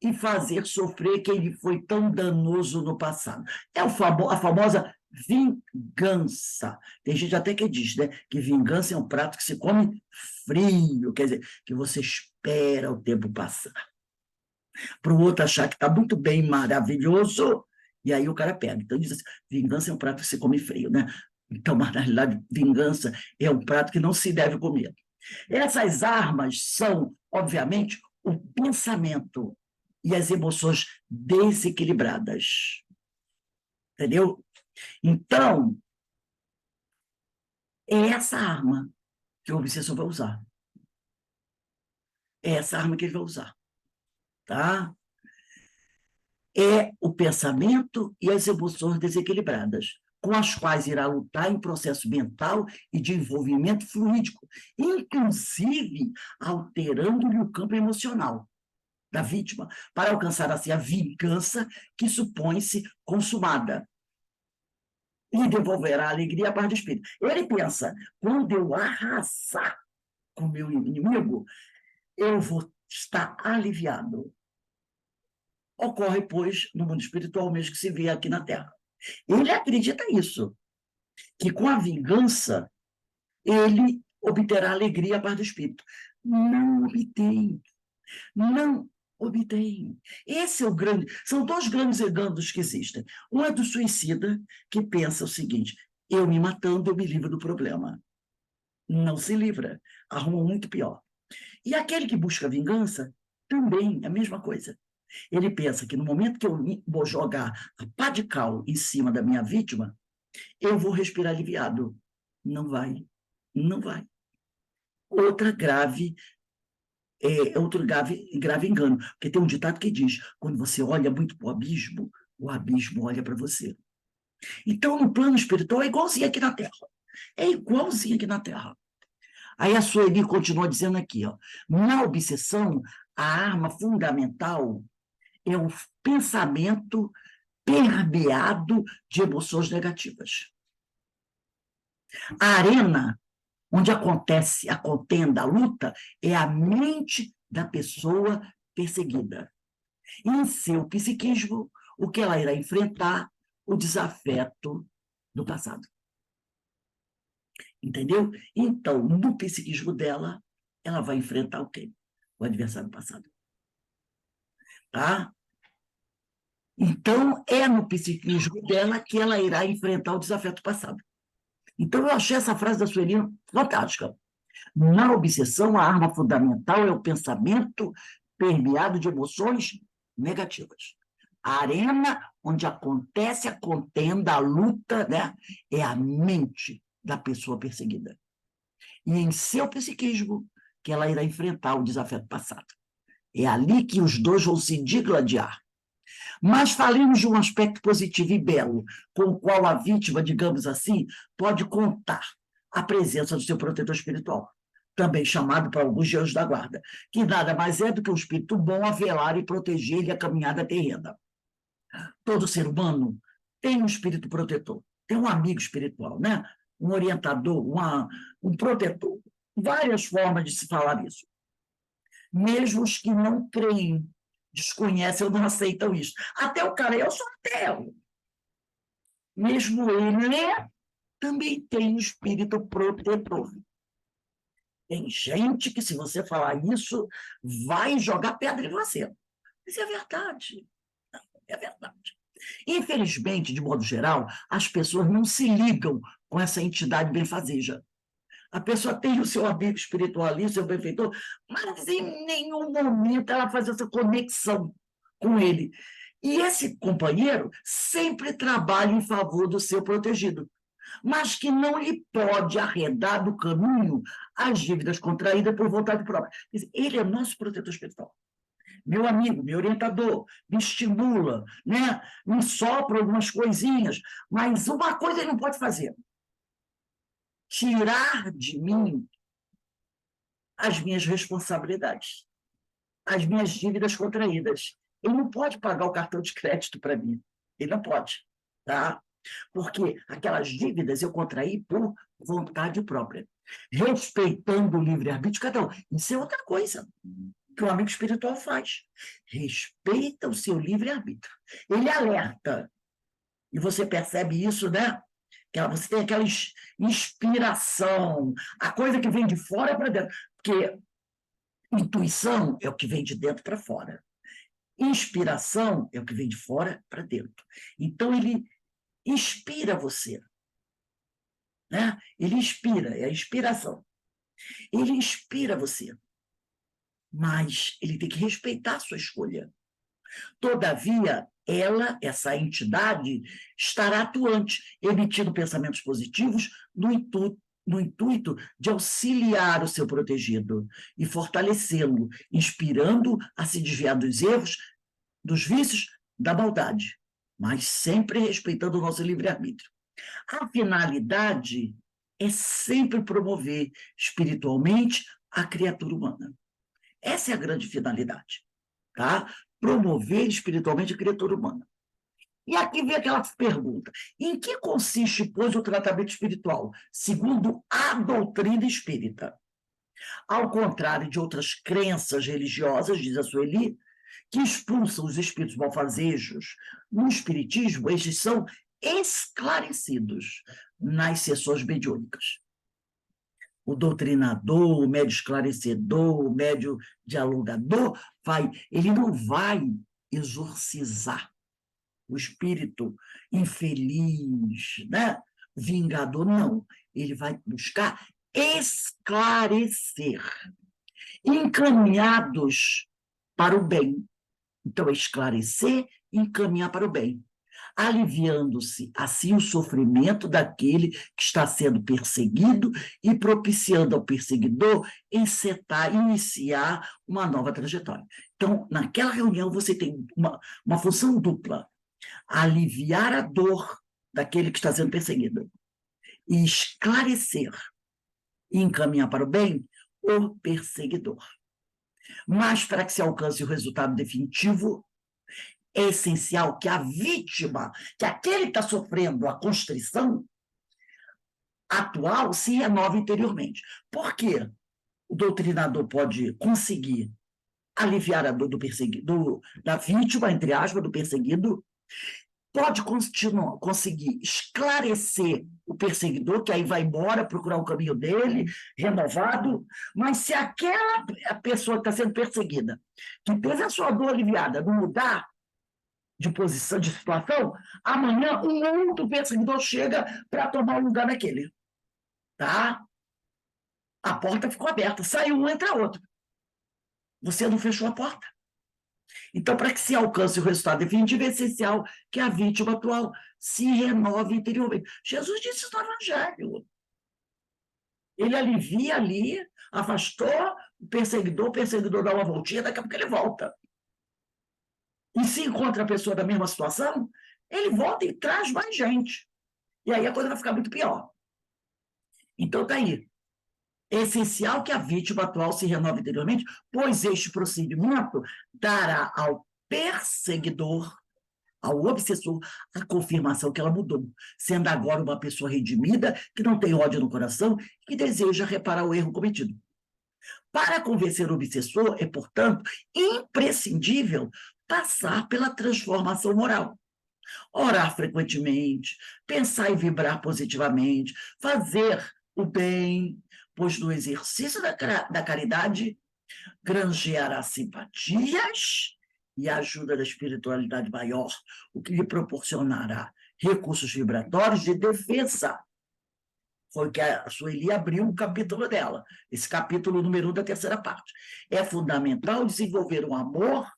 e fazer sofrer quem lhe foi tão danoso no passado. É a famosa vingança. Tem gente até que diz, né, que vingança é um prato que se come frio, quer dizer, que você espera o tempo passar. Para o outro achar que está muito bem, maravilhoso, e aí o cara pega. Então diz assim, vingança é um prato que se come frio, né? Então, mas, na realidade, vingança é um prato que não se deve comer. Essas armas são, obviamente, o pensamento e as emoções desequilibradas. Entendeu? Então, é essa arma que o obsessor vai usar. É essa arma que ele vai usar. Tá? É o pensamento e as emoções desequilibradas, com as quais irá lutar em processo mental e de envolvimento fluídico, inclusive alterando-lhe o campo emocional da vítima, para alcançar assim a vingança que supõe-se consumada. E devolverá a alegria à paz de espírito. Ele pensa, quando eu arrasar com o meu inimigo, eu vou estar aliviado. Ocorre, pois, no mundo espiritual mesmo que se vê aqui na Terra. Ele acredita isso, que com a vingança ele obterá alegria à paz do espírito. Não obtém. Não obtém. Esse é o grande. São dois grandes enganos que existem. Um é do suicida, que pensa o seguinte: eu me matando, eu me livro do problema. Não se livra, arruma muito pior. E aquele que busca vingança, também é a mesma coisa. Ele pensa que no momento que eu vou jogar a pá de cal em cima da minha vítima, eu vou respirar aliviado. Não vai. Não vai. Outro grave engano. Porque tem um ditado que diz, quando você olha muito para o abismo olha para você. Então, no plano espiritual, é igualzinho aqui na Terra. É igualzinho aqui na Terra. Aí a Sueli continua dizendo aqui, ó, na obsessão, a arma fundamental é o pensamento permeado de emoções negativas. A arena onde acontece a contenda, a luta, é a mente da pessoa perseguida. E em seu psiquismo, o que ela irá enfrentar? O desafeto do passado. Entendeu? Então, no psiquismo dela, ela vai enfrentar o quê? O adversário passado. Tá? Então, é no psiquismo dela que ela irá enfrentar o desafeto passado. Então, eu achei essa frase da Sueli fantástica. Na obsessão, a arma fundamental é o pensamento permeado de emoções negativas. A arena onde acontece a contenda, a luta, né, é a mente da pessoa perseguida. E em seu psiquismo que ela irá enfrentar o desafeto passado. É ali que os dois vão se digladiar. Mas falemos de um aspecto positivo e belo, com o qual a vítima, digamos assim, pode contar a presença do seu protetor espiritual, também chamado para alguns de anjo da guarda, que nada mais é do que um espírito bom a velar e proteger-lhe a caminhada terrena. Todo ser humano tem um espírito protetor, tem um amigo espiritual, né? Um orientador, um protetor. Várias formas de se falar isso. Mesmo os que não creem, desconhecem ou não aceitam isso. Até o cara, eu sou ateu. Mesmo ele também tem um espírito protetor. Tem gente que, se você falar isso, vai jogar pedra em você. Isso é verdade. É verdade. Infelizmente, de modo geral, as pessoas não se ligam com essa entidade benfazeja. A pessoa tem o seu amigo espiritual ali, o seu benfeitor, mas em nenhum momento ela faz essa conexão com ele. E esse companheiro sempre trabalha em favor do seu protegido, mas que não lhe pode arredar do caminho as dívidas contraídas por vontade própria. Ele é nosso protetor espiritual. Meu amigo, meu orientador, me estimula, né? Me sopra algumas coisinhas, mas uma coisa ele não pode fazer: tirar de mim as minhas responsabilidades, as minhas dívidas contraídas. Ele não pode pagar o cartão de crédito para mim. Ele não pode, tá? Porque aquelas dívidas eu contraí por vontade própria, respeitando o livre-arbítrio de cada um. Isso é outra coisa que o amigo espiritual faz. Respeita o seu livre-arbítrio. Ele alerta. E você percebe isso, né? Você tem aquela inspiração, a coisa que vem de fora para dentro. Porque intuição é o que vem de dentro para fora. Inspiração é o que vem de fora para dentro. Então, ele inspira você. Né? Ele inspira, é a inspiração. Ele inspira você. Mas ele tem que respeitar a sua escolha. Todavia, essa entidade, estará atuante, emitindo pensamentos positivos no intuito de auxiliar o seu protegido e fortalecê-lo, inspirando a se desviar dos erros, dos vícios, da maldade, mas sempre respeitando o nosso livre-arbítrio. A finalidade é sempre promover espiritualmente a criatura humana. Essa é a grande finalidade, tá? Promover espiritualmente a criatura humana. E aqui vem aquela pergunta: em que consiste, pois, o tratamento espiritual, segundo a doutrina espírita? Ao contrário de outras crenças religiosas, diz a Sueli, que expulsam os espíritos malfazejos, no espiritismo, estes são esclarecidos nas sessões mediúnicas. O doutrinador, o médio esclarecedor, o médio dialogador, ele não vai exorcizar o espírito infeliz, né? Vingador, não. Ele vai buscar esclarecer, encaminhados para o bem. Então, é esclarecer e encaminhar para o bem, aliviando-se assim o sofrimento daquele que está sendo perseguido e propiciando ao perseguidor iniciar uma nova trajetória. Então, naquela reunião, você tem uma função dupla: aliviar a dor daquele que está sendo perseguido e esclarecer e encaminhar para o bem o perseguidor. Mas, para que se alcance o resultado definitivo, é essencial que a vítima, que aquele que está sofrendo a constrição atual, se renove interiormente. Por quê? O doutrinador pode conseguir aliviar a dor da vítima, entre aspas, do perseguido, pode conseguir esclarecer o perseguidor, que aí vai embora procurar o caminho dele, renovado, mas se aquela pessoa que está sendo perseguida, que teve a sua dor aliviada, não mudar de posição, de situação, amanhã um outro perseguidor chega para tomar o lugar daquele. Tá? A porta ficou aberta, saiu um, entra outro. Você não fechou a porta. Então, para que se alcance o resultado definitivo, é essencial que a vítima atual se renove interiormente. Jesus disse isso no Evangelho. Ele alivia ali, afastou o perseguidor dá uma voltinha, daqui a pouco ele volta. E se encontra a pessoa da mesma situação, ele volta e traz mais gente. E aí a coisa vai ficar muito pior. Então, está aí. É essencial que a vítima atual se renove interiormente, pois este procedimento dará ao perseguidor ao obsessor a confirmação que ela mudou, sendo agora uma pessoa redimida, que não tem ódio no coração e que deseja reparar o erro cometido. Para convencer o obsessor, é, portanto, imprescindível passar pela transformação moral. Orar frequentemente, pensar e vibrar positivamente, fazer o bem, pois no exercício da caridade granjeará simpatias e ajuda da espiritualidade maior, o que lhe proporcionará recursos vibratórios de defesa. Foi que a Sueli abriu o capítulo dela, esse capítulo número 1 da terceira parte. É fundamental desenvolver um amor,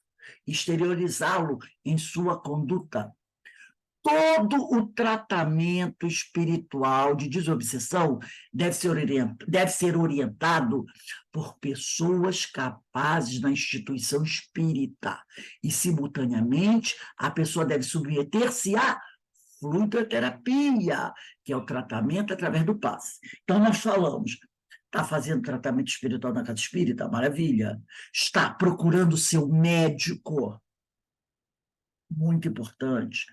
exteriorizá-lo em sua conduta. Todo o tratamento espiritual de desobsessão deve ser orientado por pessoas capazes na instituição espírita. E, simultaneamente, a pessoa deve submeter-se à fluidoterapia, que é o tratamento através do passe. Então, nós falamos, está fazendo tratamento espiritual na casa espírita? Maravilha. Está procurando seu médico? Muito importante.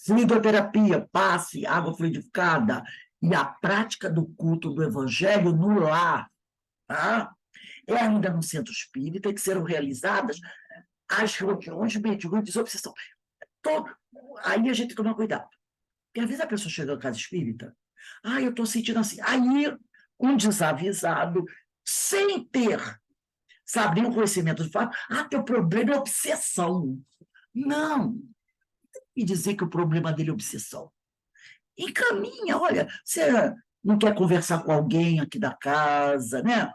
Fluidoterapia, passe, água fluidificada e a prática do culto do evangelho no lar. Tá? É ainda no centro espírita que serão realizadas as reuniões mediúnicas de desobsessão. Aí a gente toma cuidado. Porque às vezes a pessoa chega na casa espírita, eu estou sentindo assim. Aí um desavisado, sem ter, sabe, nenhum conhecimento de fato, teu problema é obsessão. Não. E dizer que o problema dele é obsessão. Encaminha, olha, você não quer conversar com alguém aqui da casa, né?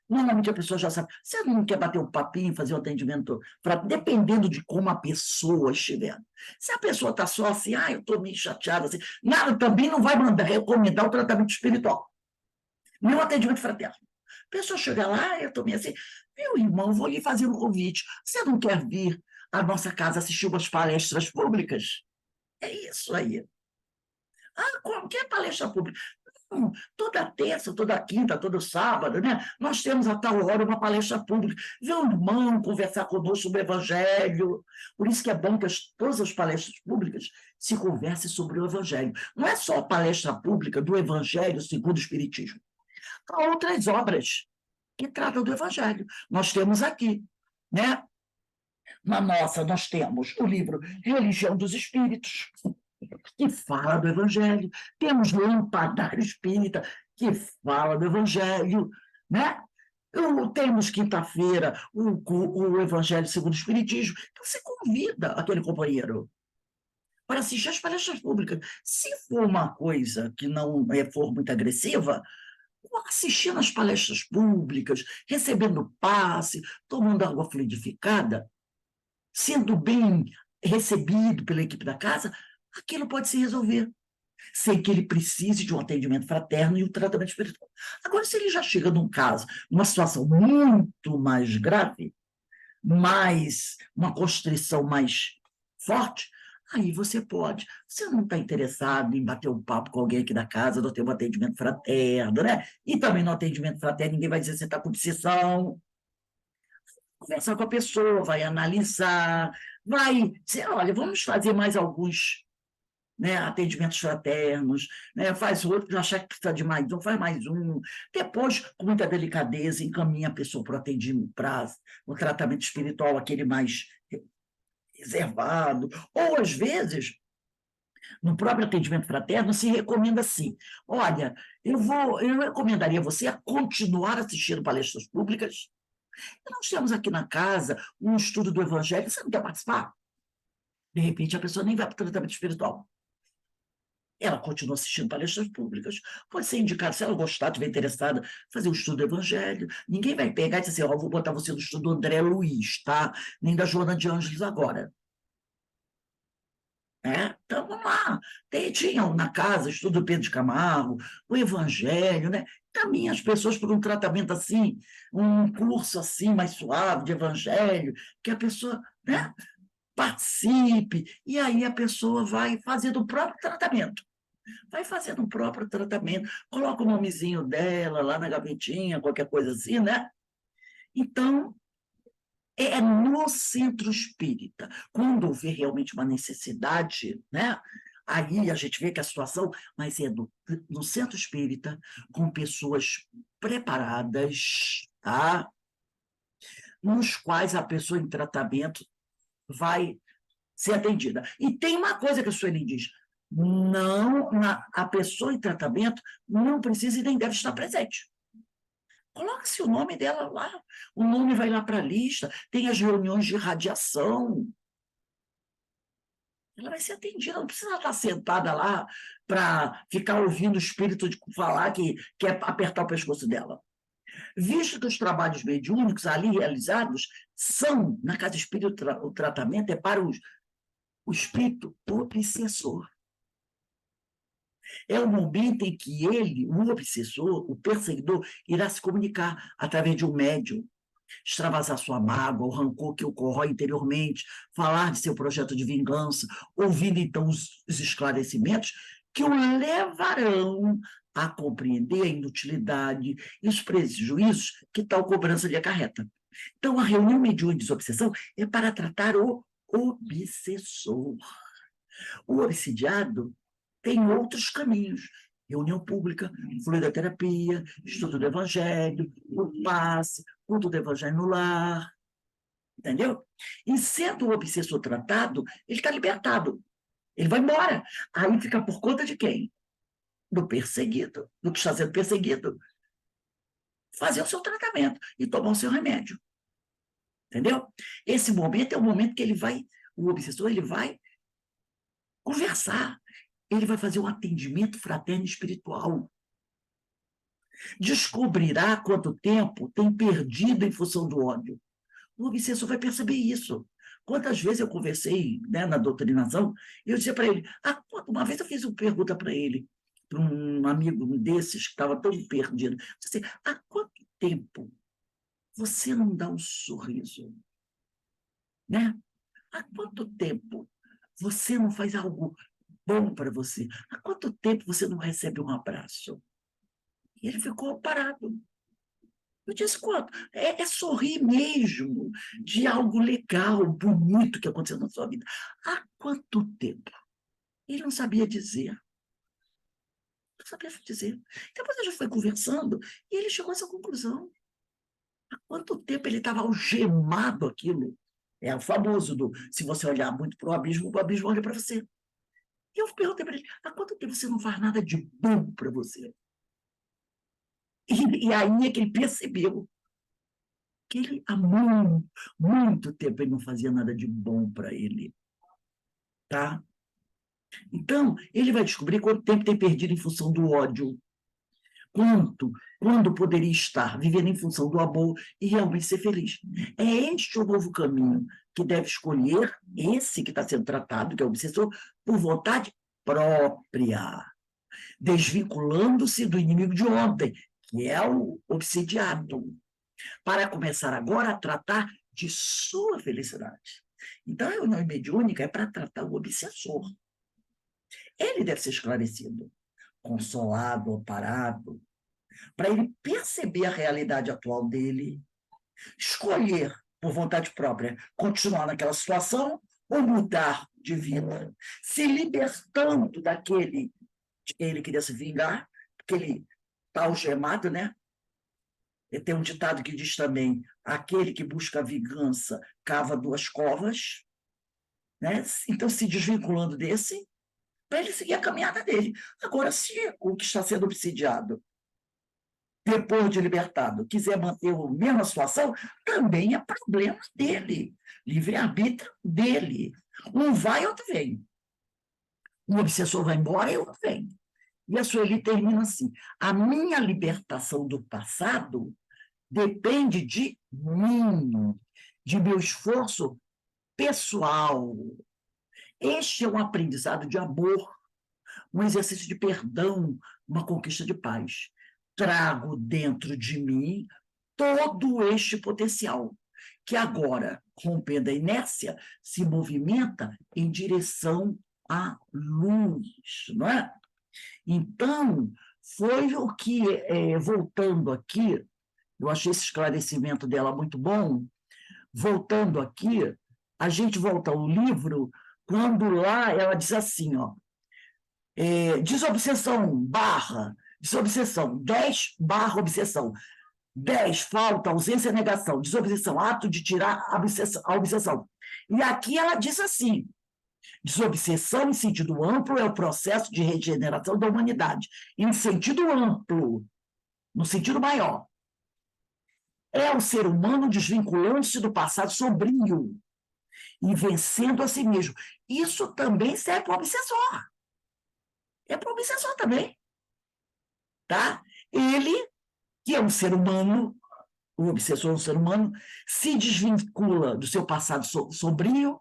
Normalmente a pessoa já sabe. Você não quer bater um papinho, fazer um atendimento, dependendo de como a pessoa estiver. Se a pessoa está só assim, eu estou meio chateada, assim, nada, também não vai mandar recomendar o tratamento espiritual. Nem o atendimento fraterno. A pessoa chega lá, eu estou meio assim, meu irmão, vou lhe fazer um convite. Você não quer vir à nossa casa assistir umas palestras públicas? É isso aí. Qualquer palestra pública. Toda terça, toda quinta, todo sábado, né? Nós temos a tal hora uma palestra pública. Vê um irmão conversar conosco sobre o Evangelho. Por isso que é bom que todas as palestras públicas se conversem sobre o Evangelho. Não é só a palestra pública do Evangelho segundo o Espiritismo. Há outras obras que tratam do Evangelho. Nós temos aqui, né? Na nossa, nós temos o livro Religião dos Espíritos, que fala do Evangelho. Temos Lampadário Espírita, que fala do Evangelho, né? Temos quinta-feira o Evangelho segundo o Espiritismo. Então, você convida aquele companheiro para assistir às palestras públicas. Se for uma coisa que não for muito agressiva, assistindo às palestras públicas, recebendo passe, tomando água fluidificada, sendo bem recebido pela equipe da casa, aquilo pode se resolver, sem que ele precise de um atendimento fraterno e um tratamento espiritual. Agora, se ele já chega num caso, numa situação muito mais grave, uma constrição mais forte, aí você pode. Você não está interessado em bater um papo com alguém aqui da casa, não ter um atendimento fraterno, né? E também no atendimento fraterno, ninguém vai dizer que você está com obsessão. Conversar com a pessoa, vai analisar, vai dizer, olha, vamos fazer mais alguns, né, atendimentos fraternos, né, faz outro, achar que precisa de mais um, faz mais um. Depois, com muita delicadeza, encaminha a pessoa para o atendimento, para o tratamento espiritual, aquele mais reservado. Ou, às vezes, no próprio atendimento fraterno, se recomenda assim, olha, eu recomendaria você a continuar assistindo palestras públicas. Nós temos aqui na casa um estudo do Evangelho, você não quer participar? De repente, a pessoa nem vai para o tratamento espiritual. Ela continua assistindo palestras públicas, pode ser indicada, se ela gostar, estiver interessada, fazer o estudo do Evangelho. Ninguém vai pegar e dizer assim, vou botar você no estudo do André Luiz, tá? Nem da Joana de Ângeles agora. Então, vamos lá. Tinham na casa estudo do Pedro de Camargo, o Evangelho, né? Caminha as pessoas por um tratamento assim, um curso assim, mais suave de Evangelho, que a pessoa, né, participe, e aí a pessoa vai fazendo o próprio tratamento. Vai fazendo o próprio tratamento, coloca o nomezinho dela lá na gavetinha, qualquer coisa assim, né? Então, É no centro espírita. Quando houver realmente uma necessidade, né? Aí a gente vê que a situação, mas é no centro espírita, com pessoas preparadas, tá? Nos quais a pessoa em tratamento vai ser atendida. E tem uma coisa que a Sueli diz: não, a pessoa em tratamento não precisa e nem deve estar presente. Coloque-se o nome dela lá, o nome vai lá para a lista, tem as reuniões de radiação. Ela vai ser atendida, não precisa estar sentada lá para ficar ouvindo o espírito de falar que quer apertar o pescoço dela. Visto que os trabalhos mediúnicos ali realizados são, na casa espírita, o tratamento é para o espírito obsessor. É o momento em que ele, o obsessor, o perseguidor, irá se comunicar através de um médium, extravasar sua mágoa, o rancor que o corrói interiormente, falar de seu projeto de vingança, ouvindo então os esclarecimentos que o levarão a compreender a inutilidade e os prejuízos que tal cobrança lhe acarreta. Então, a reunião mediúnica de desobsessão é para tratar o obsessor. O obsidiado tem outros caminhos: reunião pública, fluidoterapia, estudo do evangelho, o passe, culto do evangelho no lar, entendeu? E sendo o obsessor tratado, ele está libertado, ele vai embora. Aí fica por conta de quem? Do perseguido, do que está sendo perseguido. Fazer o seu tratamento e tomar o seu remédio, entendeu? Esse momento é o momento que ele vai, o obsessor, ele vai conversar, ele vai fazer um atendimento fraterno espiritual. Descobrirá quanto tempo tem perdido em função do ódio. O obsessor vai perceber isso. Quantas vezes eu conversei, né, na doutrinação, e eu dizia para ele, uma vez eu fiz uma pergunta para ele, para um amigo desses que estava tão perdido, eu disse assim: há quanto tempo você não dá um sorriso? Né? Há quanto tempo você não faz algo bom para você? Há quanto tempo você não recebe um abraço? E ele ficou parado. Eu disse: quanto? É sorrir mesmo de algo legal, bonito que aconteceu na sua vida. Há quanto tempo? Ele não sabia dizer. Não sabia dizer. Depois a gente foi conversando e ele chegou a essa conclusão. Há quanto tempo ele estava algemado aquilo? É o famoso do: se você olhar muito para o abismo olha para você. E eu perguntei para ele: há quanto tempo você não faz nada de bom para você? E aí é que ele percebeu que ele, há muito tempo, ele não fazia nada de bom para ele. Tá? Então, ele vai descobrir quanto tempo tem perdido em função do ódio. Quando poderia estar vivendo em função do amor e realmente ser feliz. É este o novo caminho que deve escolher esse que está sendo tratado, que é o obsessor, por vontade própria, desvinculando-se do inimigo de ontem, que é o obsidiado, para começar agora a tratar de sua felicidade. Então, a reunião mediúnica é para tratar o obsessor. Ele deve ser esclarecido, consolado, amparado, para ele perceber a realidade atual dele, escolher, por vontade própria, continuar naquela situação ou mudar de vida, se libertando daquele de quem ele queria se vingar, porque ele está algemado, né? E tem um ditado que diz também: aquele que busca a vingança cava duas covas, né? Então, se desvinculando desse, para ele seguir a caminhada dele. Agora, se o que está sendo obsidiado, depois de libertado, quiser manter a mesma situação, também é problema dele. Livre-arbítrio dele. Um vai, outro vem. Um obsessor vai embora e outro vem. E a Sueli termina assim: a minha libertação do passado depende de mim, de meu esforço pessoal. Este é um aprendizado de amor, um exercício de perdão, uma conquista de paz. Trago dentro de mim todo este potencial, que agora, rompendo a inércia, se movimenta em direção à luz, não é? Então, foi o que, voltando aqui, eu achei esse esclarecimento dela muito bom, voltando aqui, a gente volta ao livro, quando lá ela diz assim, ó, desobsessão, 10 barra obsessão. 10, falta, ausência, negação, desobsessão, ato de tirar a obsessão. E aqui ela diz assim, desobsessão em sentido amplo é o processo de regeneração da humanidade. Em sentido amplo, no sentido maior, é o ser humano desvinculando-se do passado sombrio e vencendo a si mesmo. Isso também serve para o obsessor. É para o obsessor também. Tá? Ele, que é um ser humano, o obsessor é um ser humano, se desvincula do seu passado sombrio,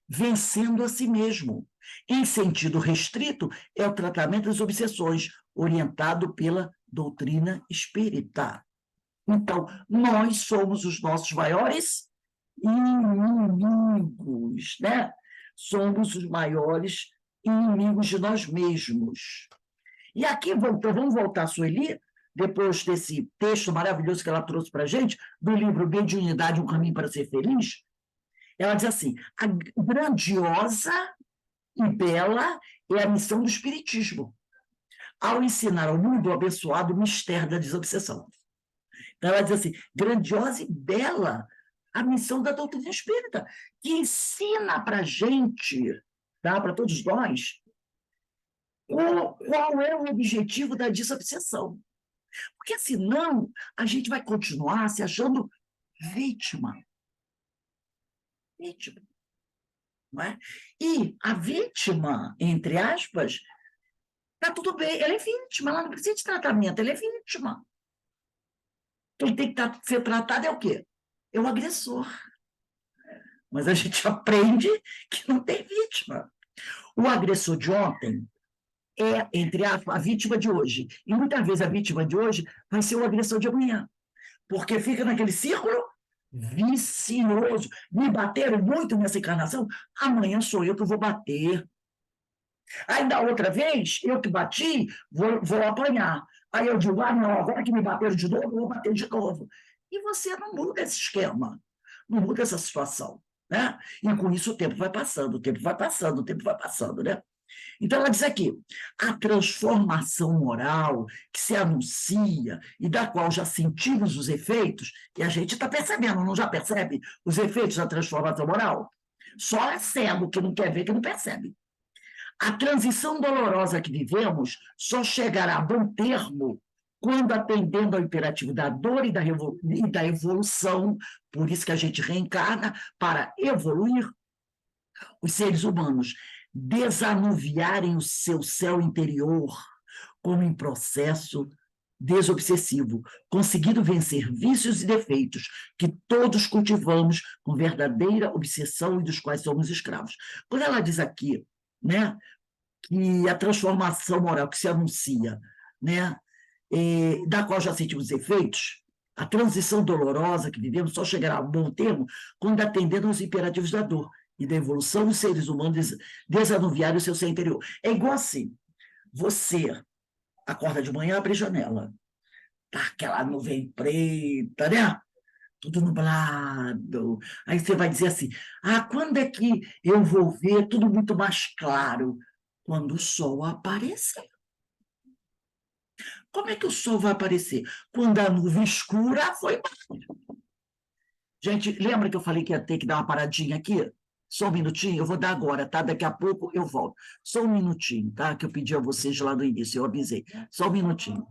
vencendo a si mesmo. Em sentido restrito, é o tratamento das obsessões, orientado pela doutrina espírita. Então, nós somos os nossos maiores inimigos, né? Somos os maiores inimigos de nós mesmos. E aqui, vamos voltar a Sueli, depois desse texto maravilhoso que ela trouxe para a gente, do livro Mediunidade, um caminho para ser feliz, ela diz assim, a grandiosa e bela é a missão do Espiritismo, ao ensinar ao mundo o abençoado mistério da desobsessão. Então, ela diz assim, grandiosa e bela a missão da doutrina espírita, que ensina para a gente, tá, para todos nós, qual é o objetivo da desobsessão. Porque, senão, a gente vai continuar se achando vítima. Vítima. Não é? E a vítima, entre aspas, está tudo bem, ela é vítima, ela não precisa de tratamento, ela é vítima. Quem tem que ser tratado é o quê? É o agressor. Mas a gente aprende que não tem vítima. O agressor de ontem é, entre aspas, a vítima de hoje. E muitas vezes a vítima de hoje vai ser o agressor de amanhã. Porque fica naquele círculo vicioso. Me bateram muito nessa encarnação, amanhã sou eu que vou bater. Aí, da outra vez, eu que bati, vou apanhar. Aí eu digo, não, agora que me bateram de novo, eu vou bater de novo. E você não muda esse esquema, não muda essa situação. Né? E com isso o tempo vai passando, o tempo vai passando, o tempo vai passando. Né? Então, ela diz aqui, a transformação moral que se anuncia e da qual já sentimos os efeitos, e a gente está percebendo, não já percebe os efeitos da transformação moral? Só é cego que não quer ver, que não percebe. A transição dolorosa que vivemos só chegará a bom termo quando, atendendo ao imperativo da dor e da evolução, por isso que a gente reencarna, para evoluir, os seres humanos desanuviarem o seu céu interior como em processo desobsessivo, conseguindo vencer vícios e defeitos que todos cultivamos com verdadeira obsessão e dos quais somos escravos. Quando ela diz aqui, né, que a transformação moral que se anuncia, né, da qual já sentimos efeitos, a transição dolorosa que vivemos só chegará a bom termo quando, atendendo aos imperativos da dor e da evolução dos seres humanos, desanuviarem o seu ser interior. É igual assim, você acorda de manhã, abre a janela, tá aquela nuvem preta, né? Tudo nublado. Aí você vai dizer assim, quando é que eu vou ver tudo muito mais claro? Quando o sol aparecer. Como é que o sol vai aparecer? Quando a nuvem escura foi embora. Gente, lembra que eu falei que ia ter que dar uma paradinha aqui? Só um minutinho, eu vou dar agora, tá? Daqui a pouco eu volto. Só um minutinho, tá? Que eu pedi a vocês lá no início, eu avisei. Só um minutinho.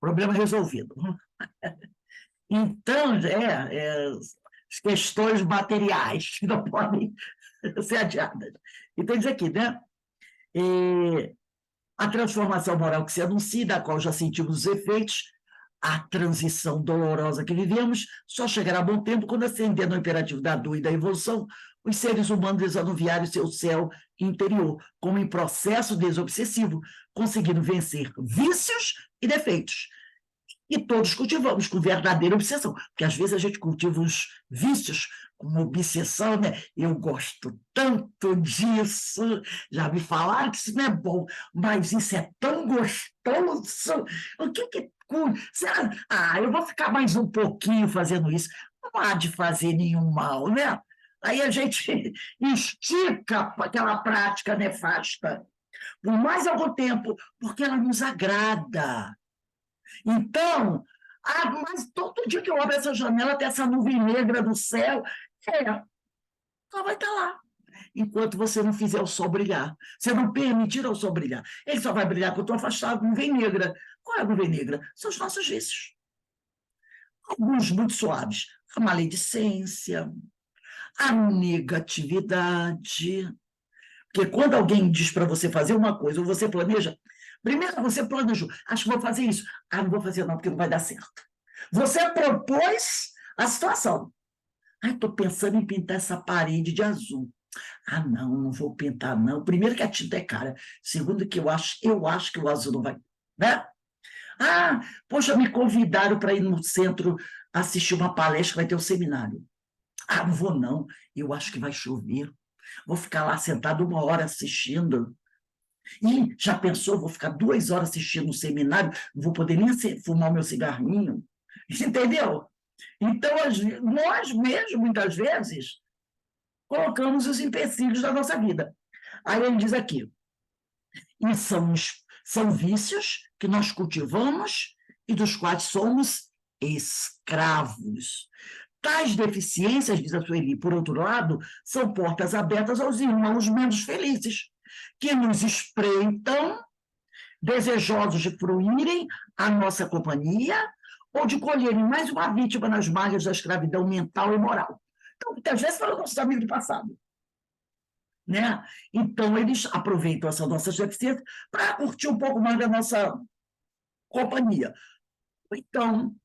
Problema resolvido. Então, as questões materiais que não podem ser adiadas. Então, diz aqui, né? A transformação moral que se anuncia, da qual já sentimos os efeitos, a transição dolorosa que vivemos, só chegará a bom tempo quando, ascendendo ao imperativo da dor e da evolução, os seres humanos desanuviarem o seu céu interior, como em processo desobsessivo, conseguindo vencer vícios e defeitos. E todos cultivamos com verdadeira obsessão, porque às vezes a gente cultiva os vícios com obsessão, né? Eu gosto tanto disso, já me falaram que isso não é bom, mas isso é tão gostoso. O que será? Eu vou ficar mais um pouquinho fazendo isso. não há de fazer nenhum mal, né? Aí a gente estica aquela prática nefasta por mais algum tempo, porque ela nos agrada. Então, mas todo dia que eu abro essa janela, tem essa nuvem negra do céu, ela vai estar lá. Enquanto você não fizer o sol brilhar. Você não permitir ao sol brilhar. Ele só vai brilhar quando eu estou afastado da nuvem negra. Qual é a nuvem negra? São os nossos vícios. Alguns muito suaves. A maledicência, a negatividade. Porque quando alguém diz para você fazer uma coisa, ou você planeja, primeiro você planejou, acho que vou fazer isso. Ah, não vou fazer não, porque não vai dar certo. Você propôs a situação. Ah, estou pensando em pintar essa parede de azul. Ah, não, não vou pintar, não. Primeiro que a tinta é cara. Segundo que eu acho que o azul não vai, né? Ah, poxa, me convidaram para ir no centro assistir uma palestra, vai ter um seminário. Ah, não vou, não. Eu acho que vai chover. Vou ficar lá sentado 1 hora assistindo. E já pensou, vou ficar 2 horas assistindo um seminário, não vou poder nem fumar o meu cigarrinho. Entendeu? Então, nós mesmos, muitas vezes, colocamos os empecilhos da nossa vida. Aí ele diz aqui, e são vícios que nós cultivamos e dos quais somos escravos. Tais deficiências, diz a Sueli, por outro lado, são portas abertas aos irmãos menos felizes, que nos espreitam, desejosos de fruírem a nossa companhia ou de colherem mais uma vítima nas malhas da escravidão mental e moral. Então, muitas vezes, fala nossos amigos do passado. Né? Então, eles aproveitam essa nossa deficiência para curtir um pouco mais da nossa companhia. Então,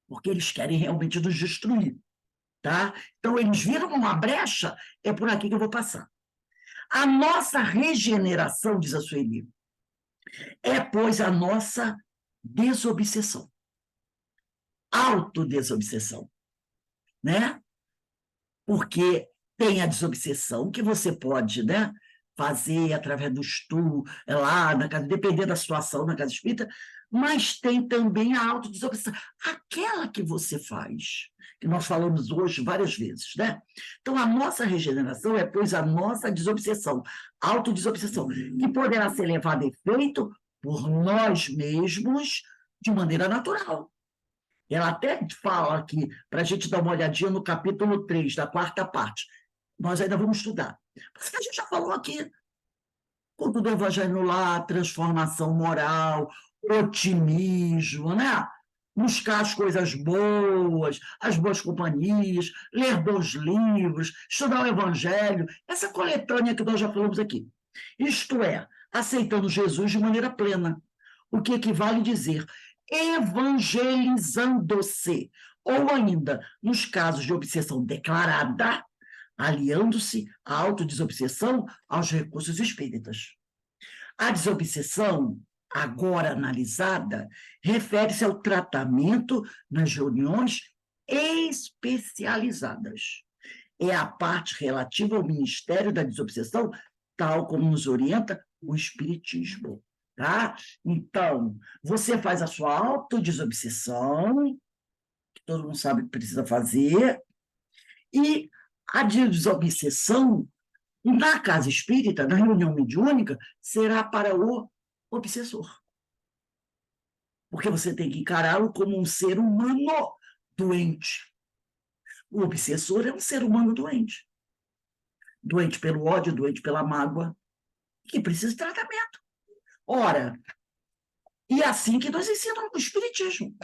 porque eles querem realmente nos destruir. Tá? Então, eles viram uma brecha, é por aqui que eu vou passar. A nossa regeneração, diz a Sueli, é, pois, a nossa desobsessão, autodesobsessão, né? Porque tem a desobsessão que você pode, né, fazer através do estudo, lá na casa, dependendo da situação na casa espírita, mas tem também a autodesobsessão, aquela que você faz, que nós falamos hoje várias vezes, né? Então, a nossa regeneração é, pois, a nossa desobsessão, autodesobsessão, que poderá ser levada a efeito por nós mesmos de maneira natural. Ela até fala aqui, para a gente dar uma olhadinha no capítulo 3, da 4ª parte. Nós ainda vamos estudar. Mas a gente já falou aqui, culto do evangelho no lar, transformação moral, otimismo, né? Buscar as coisas boas, as boas companhias, ler bons livros, estudar o evangelho, essa coletânea que nós já falamos aqui. Isto é, aceitando Jesus de maneira plena, o que equivale a dizer evangelizando-se, ou ainda, nos casos de obsessão declarada, aliando-se à autodesobsessão aos recursos espíritas. A desobsessão, agora analisada, refere-se ao tratamento nas reuniões especializadas. É a parte relativa ao Ministério da Desobsessão, tal como nos orienta o Espiritismo. Tá? Então, você faz a sua autodesobsessão, que todo mundo sabe que precisa fazer, e a desobsessão, na casa espírita, na reunião mediúnica, será para o obsessor. Porque você tem que encará-lo como um ser humano doente. O obsessor é um ser humano doente. Doente pelo ódio, doente pela mágoa, que precisa de tratamento. Ora, e é assim que nos ensinam o Espiritismo.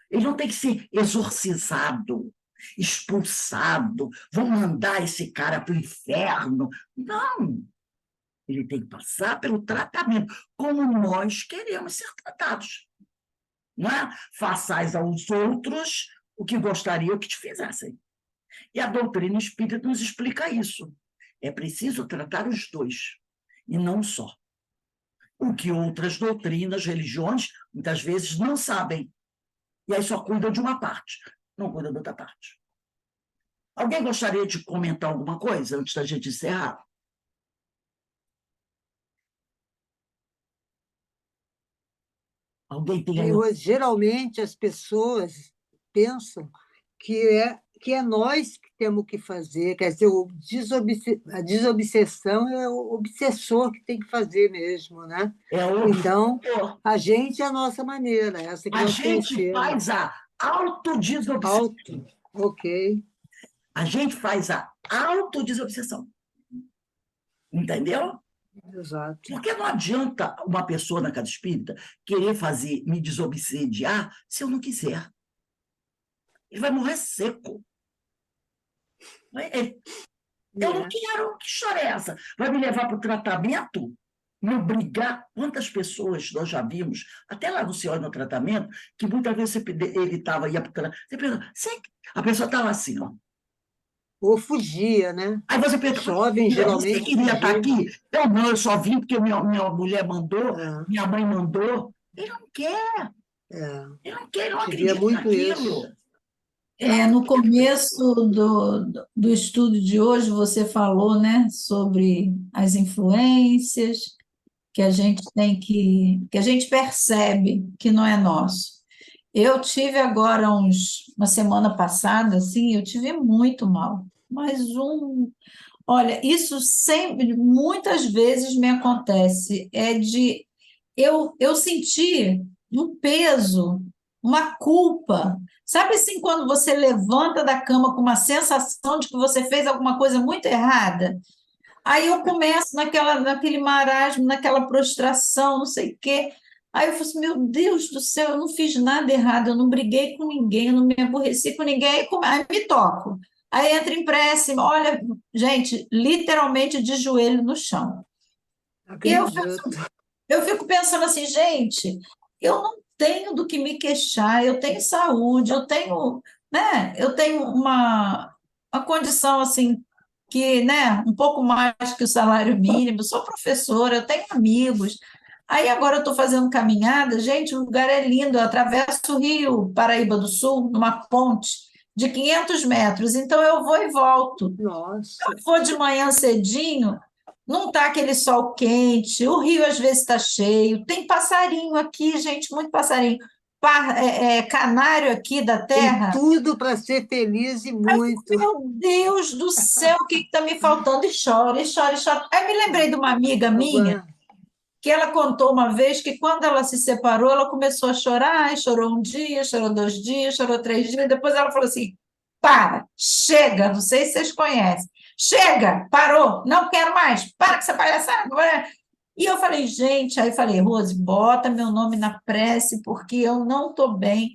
Ele não tem que ser exorcizado, expulsado, vão mandar esse cara para o inferno. Não. Ele tem que passar pelo tratamento, como nós queremos ser tratados. Não é? Façais aos outros o que gostariam que te fizessem. E a doutrina espírita nos explica isso. É preciso tratar os dois, e não só. O que outras doutrinas, religiões, muitas vezes não sabem. E aí só cuidam de uma parte, não cuidam da outra parte. Alguém gostaria de comentar alguma coisa antes da gente encerrar? Alguém tem aí? Geralmente as pessoas pensam que é que é nós que temos que fazer. Quer dizer, a desobsessão é o obsessor que tem que fazer mesmo, né? É o Então, a gente é a nossa maneira, essa que A nós gente conhecemos. faz a autodesobsessão. Alto, ok. A gente faz a autodesobsessão. Entendeu? Exato. Porque não adianta uma pessoa na casa espírita querer fazer me desobsediar se eu não quiser. Ele vai morrer seco. Eu não quero, que história é essa? Vai me levar para o tratamento? Me obrigar? Quantas pessoas nós já vimos, até lá no Senhor no tratamento, que muitas vezes ele estava, ia para o tratamento, você pensa, a pessoa estava assim, ó. Ou fugia, né? Aí você pensa, Jovem, você geralmente, queria estar fugia. aqui? Eu não, eu só vim porque minha mulher mandou, É, minha mãe mandou. Ele não quer, é. ele não Queria acredita muito naquilo. isso. No começo do estudo de hoje, você falou, né, sobre as influências que a gente tem que a gente percebe que não é nosso. Eu tive agora uma semana passada, assim, eu tive muito mal, olha, isso sempre, muitas vezes me acontece, eu sentir um peso, uma culpa. Sabe assim, quando você levanta da cama com uma sensação de que você fez alguma coisa muito errada? Aí eu começo naquele marasmo, naquela prostração, não sei o quê. Aí eu falo assim, meu Deus do céu, eu não fiz nada errado, eu não briguei com ninguém, eu não me aborreci com ninguém, aí me toco. Aí entra em prece, olha, gente, literalmente de joelho no chão. E Acredito. eu fico pensando assim, gente, eu não tenho do que me queixar, eu tenho saúde, eu tenho uma condição assim que, né, um pouco mais que o salário mínimo, sou professora, eu tenho amigos. Aí agora eu estou fazendo caminhada, gente, o lugar é lindo, eu atravesso o Rio Paraíba do Sul, numa ponte de 500 metros, então eu vou e volto. Nossa. Eu vou de manhã cedinho, não está aquele sol quente, o rio às vezes está cheio, tem passarinho aqui, gente, muito passarinho. Canário aqui da Tem terra. tudo para ser feliz e muito. Meu Deus do céu, o que está me faltando? E chora, e chora, e chora. Aí me lembrei de uma amiga minha, que ela contou uma vez que quando ela se separou, ela começou a chorar, e chorou um dia, chorou 2 dias, chorou 3 dias, depois ela falou assim, para, chega, não sei se vocês conhecem, chega, parou, não quero mais, para com essa palhaçada. E eu falei, gente, aí falei, Rose, bota meu nome na prece, porque eu não estou bem.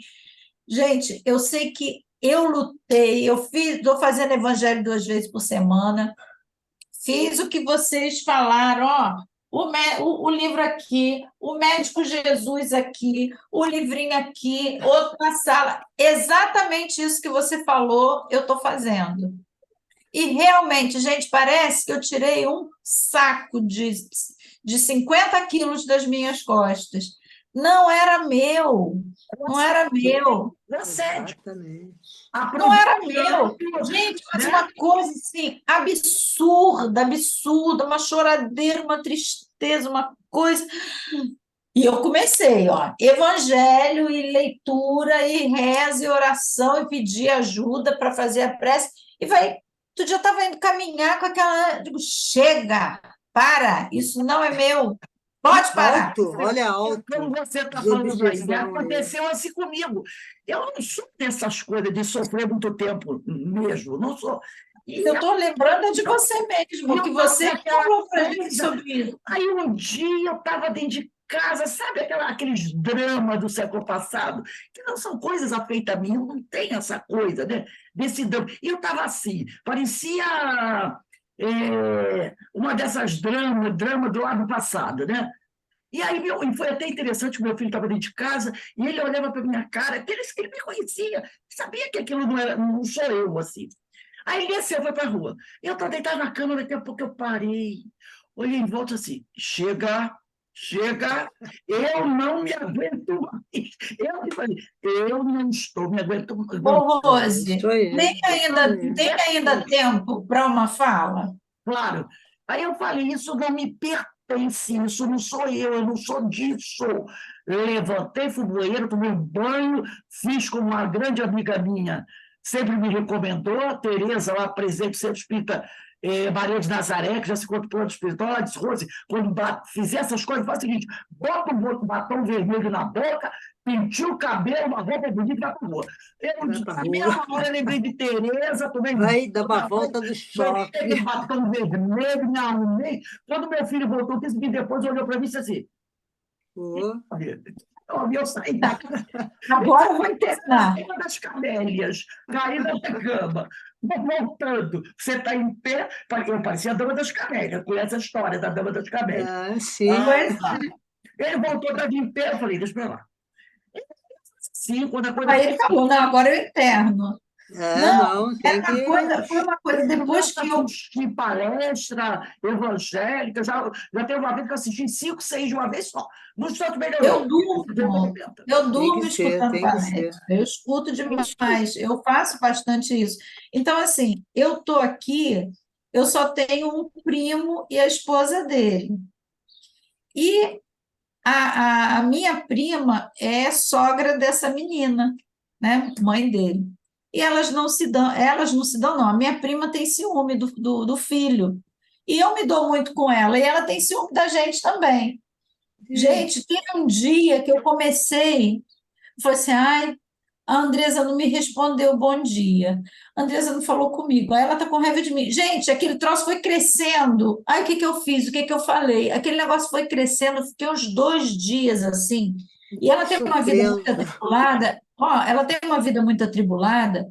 Gente, eu sei que eu lutei, estou fazendo evangelho 2 vezes por semana, fiz o que vocês falaram, ó, o livro aqui, o Médico Jesus aqui, o livrinho aqui, outro na sala. Exatamente isso que você falou, eu estou fazendo. E realmente, gente, parece que eu tirei um saco de 50 quilos das minhas costas. Não era meu, não era meu. Exatamente. Não era meu. Gente, mas uma coisa assim, absurda, absurda, uma choradeira, uma tristeza, uma coisa. E eu comecei, ó, evangelho e leitura e reza e oração e pedir ajuda para fazer a prece. E vai, outro dia eu estava indo caminhar com aquela. Digo, chega, para, isso não é meu. Pode parar. Alto, olha alto. Como você está falando aí, Desobsessão aí. aconteceu assim comigo. Eu não sou dessas coisas de sofrer muito tempo mesmo, não sou. Eu estou lembrando de você mesmo, que você falou para a gente sobre isso. Aí um dia eu estava dentro de casa, sabe aqueles dramas do século passado, que não são coisas afeitas a mim, eu não tenho essa coisa, né? Desse drama. E eu estava assim, parecia uma dessas drama do lado passado, né? E aí e foi até interessante que meu filho estava dentro de casa e ele olhava para minha cara, que ele me conhecia, sabia que aquilo não sou eu, assim. Aí ele desceu, foi para a rua. Eu estava deitado na cama, daqui a pouco eu parei, olhei em volta assim, chega, eu não me aguento mais. Eu falei, eu não estou me aguentando. Ô, Rose, Isso aí. tem ainda tempo para uma fala? Claro. Aí eu falei, isso não me pertence, isso não sou eu não sou disso. Levantei, fui no banheiro, tomei um banho, fiz como uma grande amiga minha sempre me recomendou, a Tereza, lá presente do Centro Espírita Maria de Nazaré, que já se encontrou plano espiritual, ela disse, Rose, quando fizer essas coisas, faz o seguinte, bota um batom vermelho na boca, penteia o cabelo, uma roupa bonita e vai pra rua. Vai pra Na rua. mesma hora, eu lembrei de Tereza, também. Vai dar uma volta no shopping. Aquele batom vermelho, me arrumei. Quando meu filho voltou, 15 dias depois, olhou para mim e disse assim, Pô, eu saí da Agora eu vou internar. Uma das camélias, caída da cama, voltando. Você está em pé, eu parecia a Dama das Camélias, conhece a história da Dama das Camélias. sim. Ele voltou para vir em pé, eu falei, deixa eu lá. Sim, quando a coisa. Aí ele falou, não, agora eu interno. Não, tem que... Foi uma coisa, depois que eu... assisti palestra evangélica, já teve uma vez que eu assisti 5, 6 de uma vez só. No Santo Melhorou. Eu durmo Tem que ser, escutando tem que palestra. ser. Eu escuto demais. Eu faço bastante isso. Então, assim, eu estou aqui, eu só tenho um primo e a esposa dele. E a minha prima é sogra dessa menina, né? Mãe dele. E elas não se dão, não. A minha prima tem ciúme do filho. E eu me dou muito com ela, e ela tem ciúme da gente também. Gente, teve um dia que eu comecei, falei assim, ai, a Andresa não me respondeu bom dia. A Andresa não falou comigo. Aí ela está com raiva de mim. Gente, aquele troço foi crescendo. Aí o que eu fiz? O que eu falei? Aquele negócio foi crescendo, eu fiquei uns 2 dias assim. E ela tem uma vida muito atribulada. Ela tem uma vida muito atribulada.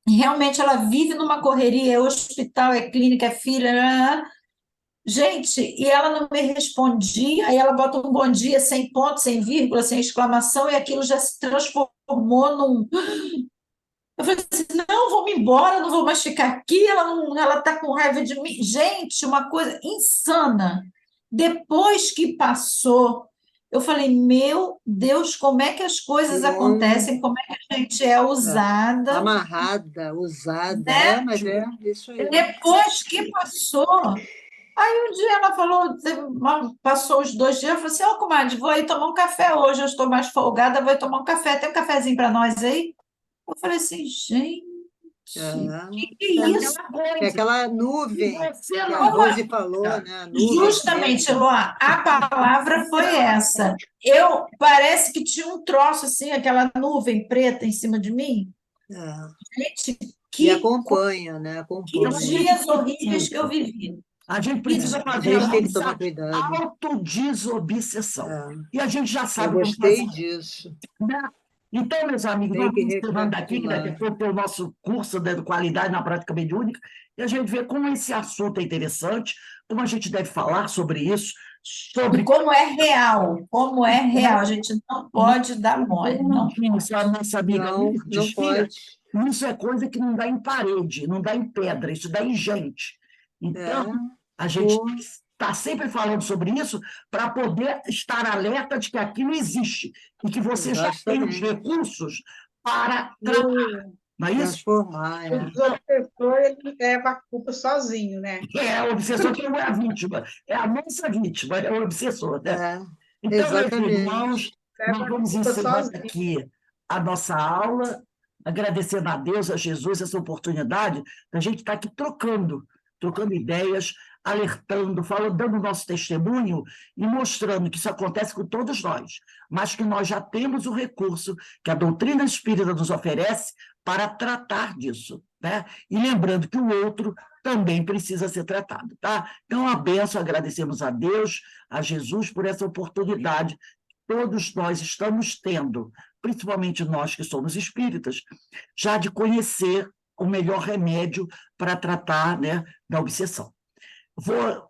E realmente ela vive numa correria, é hospital, é clínica, é filha. Gente, e ela não me respondia, aí ela bota um bom dia sem ponto, sem vírgula, sem exclamação, e aquilo já se transformou num... Eu falei assim, não, vou me embora, não vou mais ficar aqui, ela está com raiva de mim. Gente, uma coisa insana. Depois que passou, eu falei, meu Deus, como é que as coisas acontecem, como é que a gente é usada. Amarrada, usada, né? Mas é isso aí. Depois que passou... Aí um dia ela falou, passou os 2 dias, eu falei assim, comadre, vou aí tomar um café hoje, eu estou mais folgada, vou aí tomar um café, tem um cafezinho para nós aí? Eu falei assim, gente, que é isso? É aquela nuvem que a Rose falou, né? Justamente, Eloá, a palavra foi essa. Parece que tinha um troço assim, aquela nuvem preta em cima de mim. Gente, e acompanha, né? Que dias horríveis que eu vivi. A gente precisa fazer a autodesobsessão. E a gente já sabe como fazer. Eu gostei disso. Né? Então, meus amigos, nós vamos encerrando daqui, que daqui a pouco tem o nosso curso de qualidade na prática mediúnica, e a gente vê como esse assunto é interessante, como a gente deve falar sobre isso, sobre... E como é real, a gente não pode dar mole. Não, a nossa amiga não pode. Isso é coisa que não dá em parede, não dá em pedra, isso dá em gente. Então, a gente está sempre falando sobre isso para poder estar alerta de que aquilo existe e que você já tem os recursos para tratar. Não é isso? Transformar. O obsessor, ele leva a culpa sozinho, né? O obsessor que não é a vítima, é a nossa vítima, é o obsessor. Né? Então, exatamente. meus irmãos, nós vamos encerrar aqui a nossa aula, agradecendo a Deus, a Jesus, essa oportunidade da gente estar aqui trocando ideias, alertando, dando nosso testemunho e mostrando que isso acontece com todos nós, mas que nós já temos o recurso que a doutrina espírita nos oferece para tratar disso, né? E lembrando que o outro também precisa ser tratado, tá? Então, a benção, agradecemos a Deus, a Jesus, por essa oportunidade que todos nós estamos tendo, principalmente nós que somos espíritas, já de conhecer o melhor remédio para tratar, né, da obsessão. Vou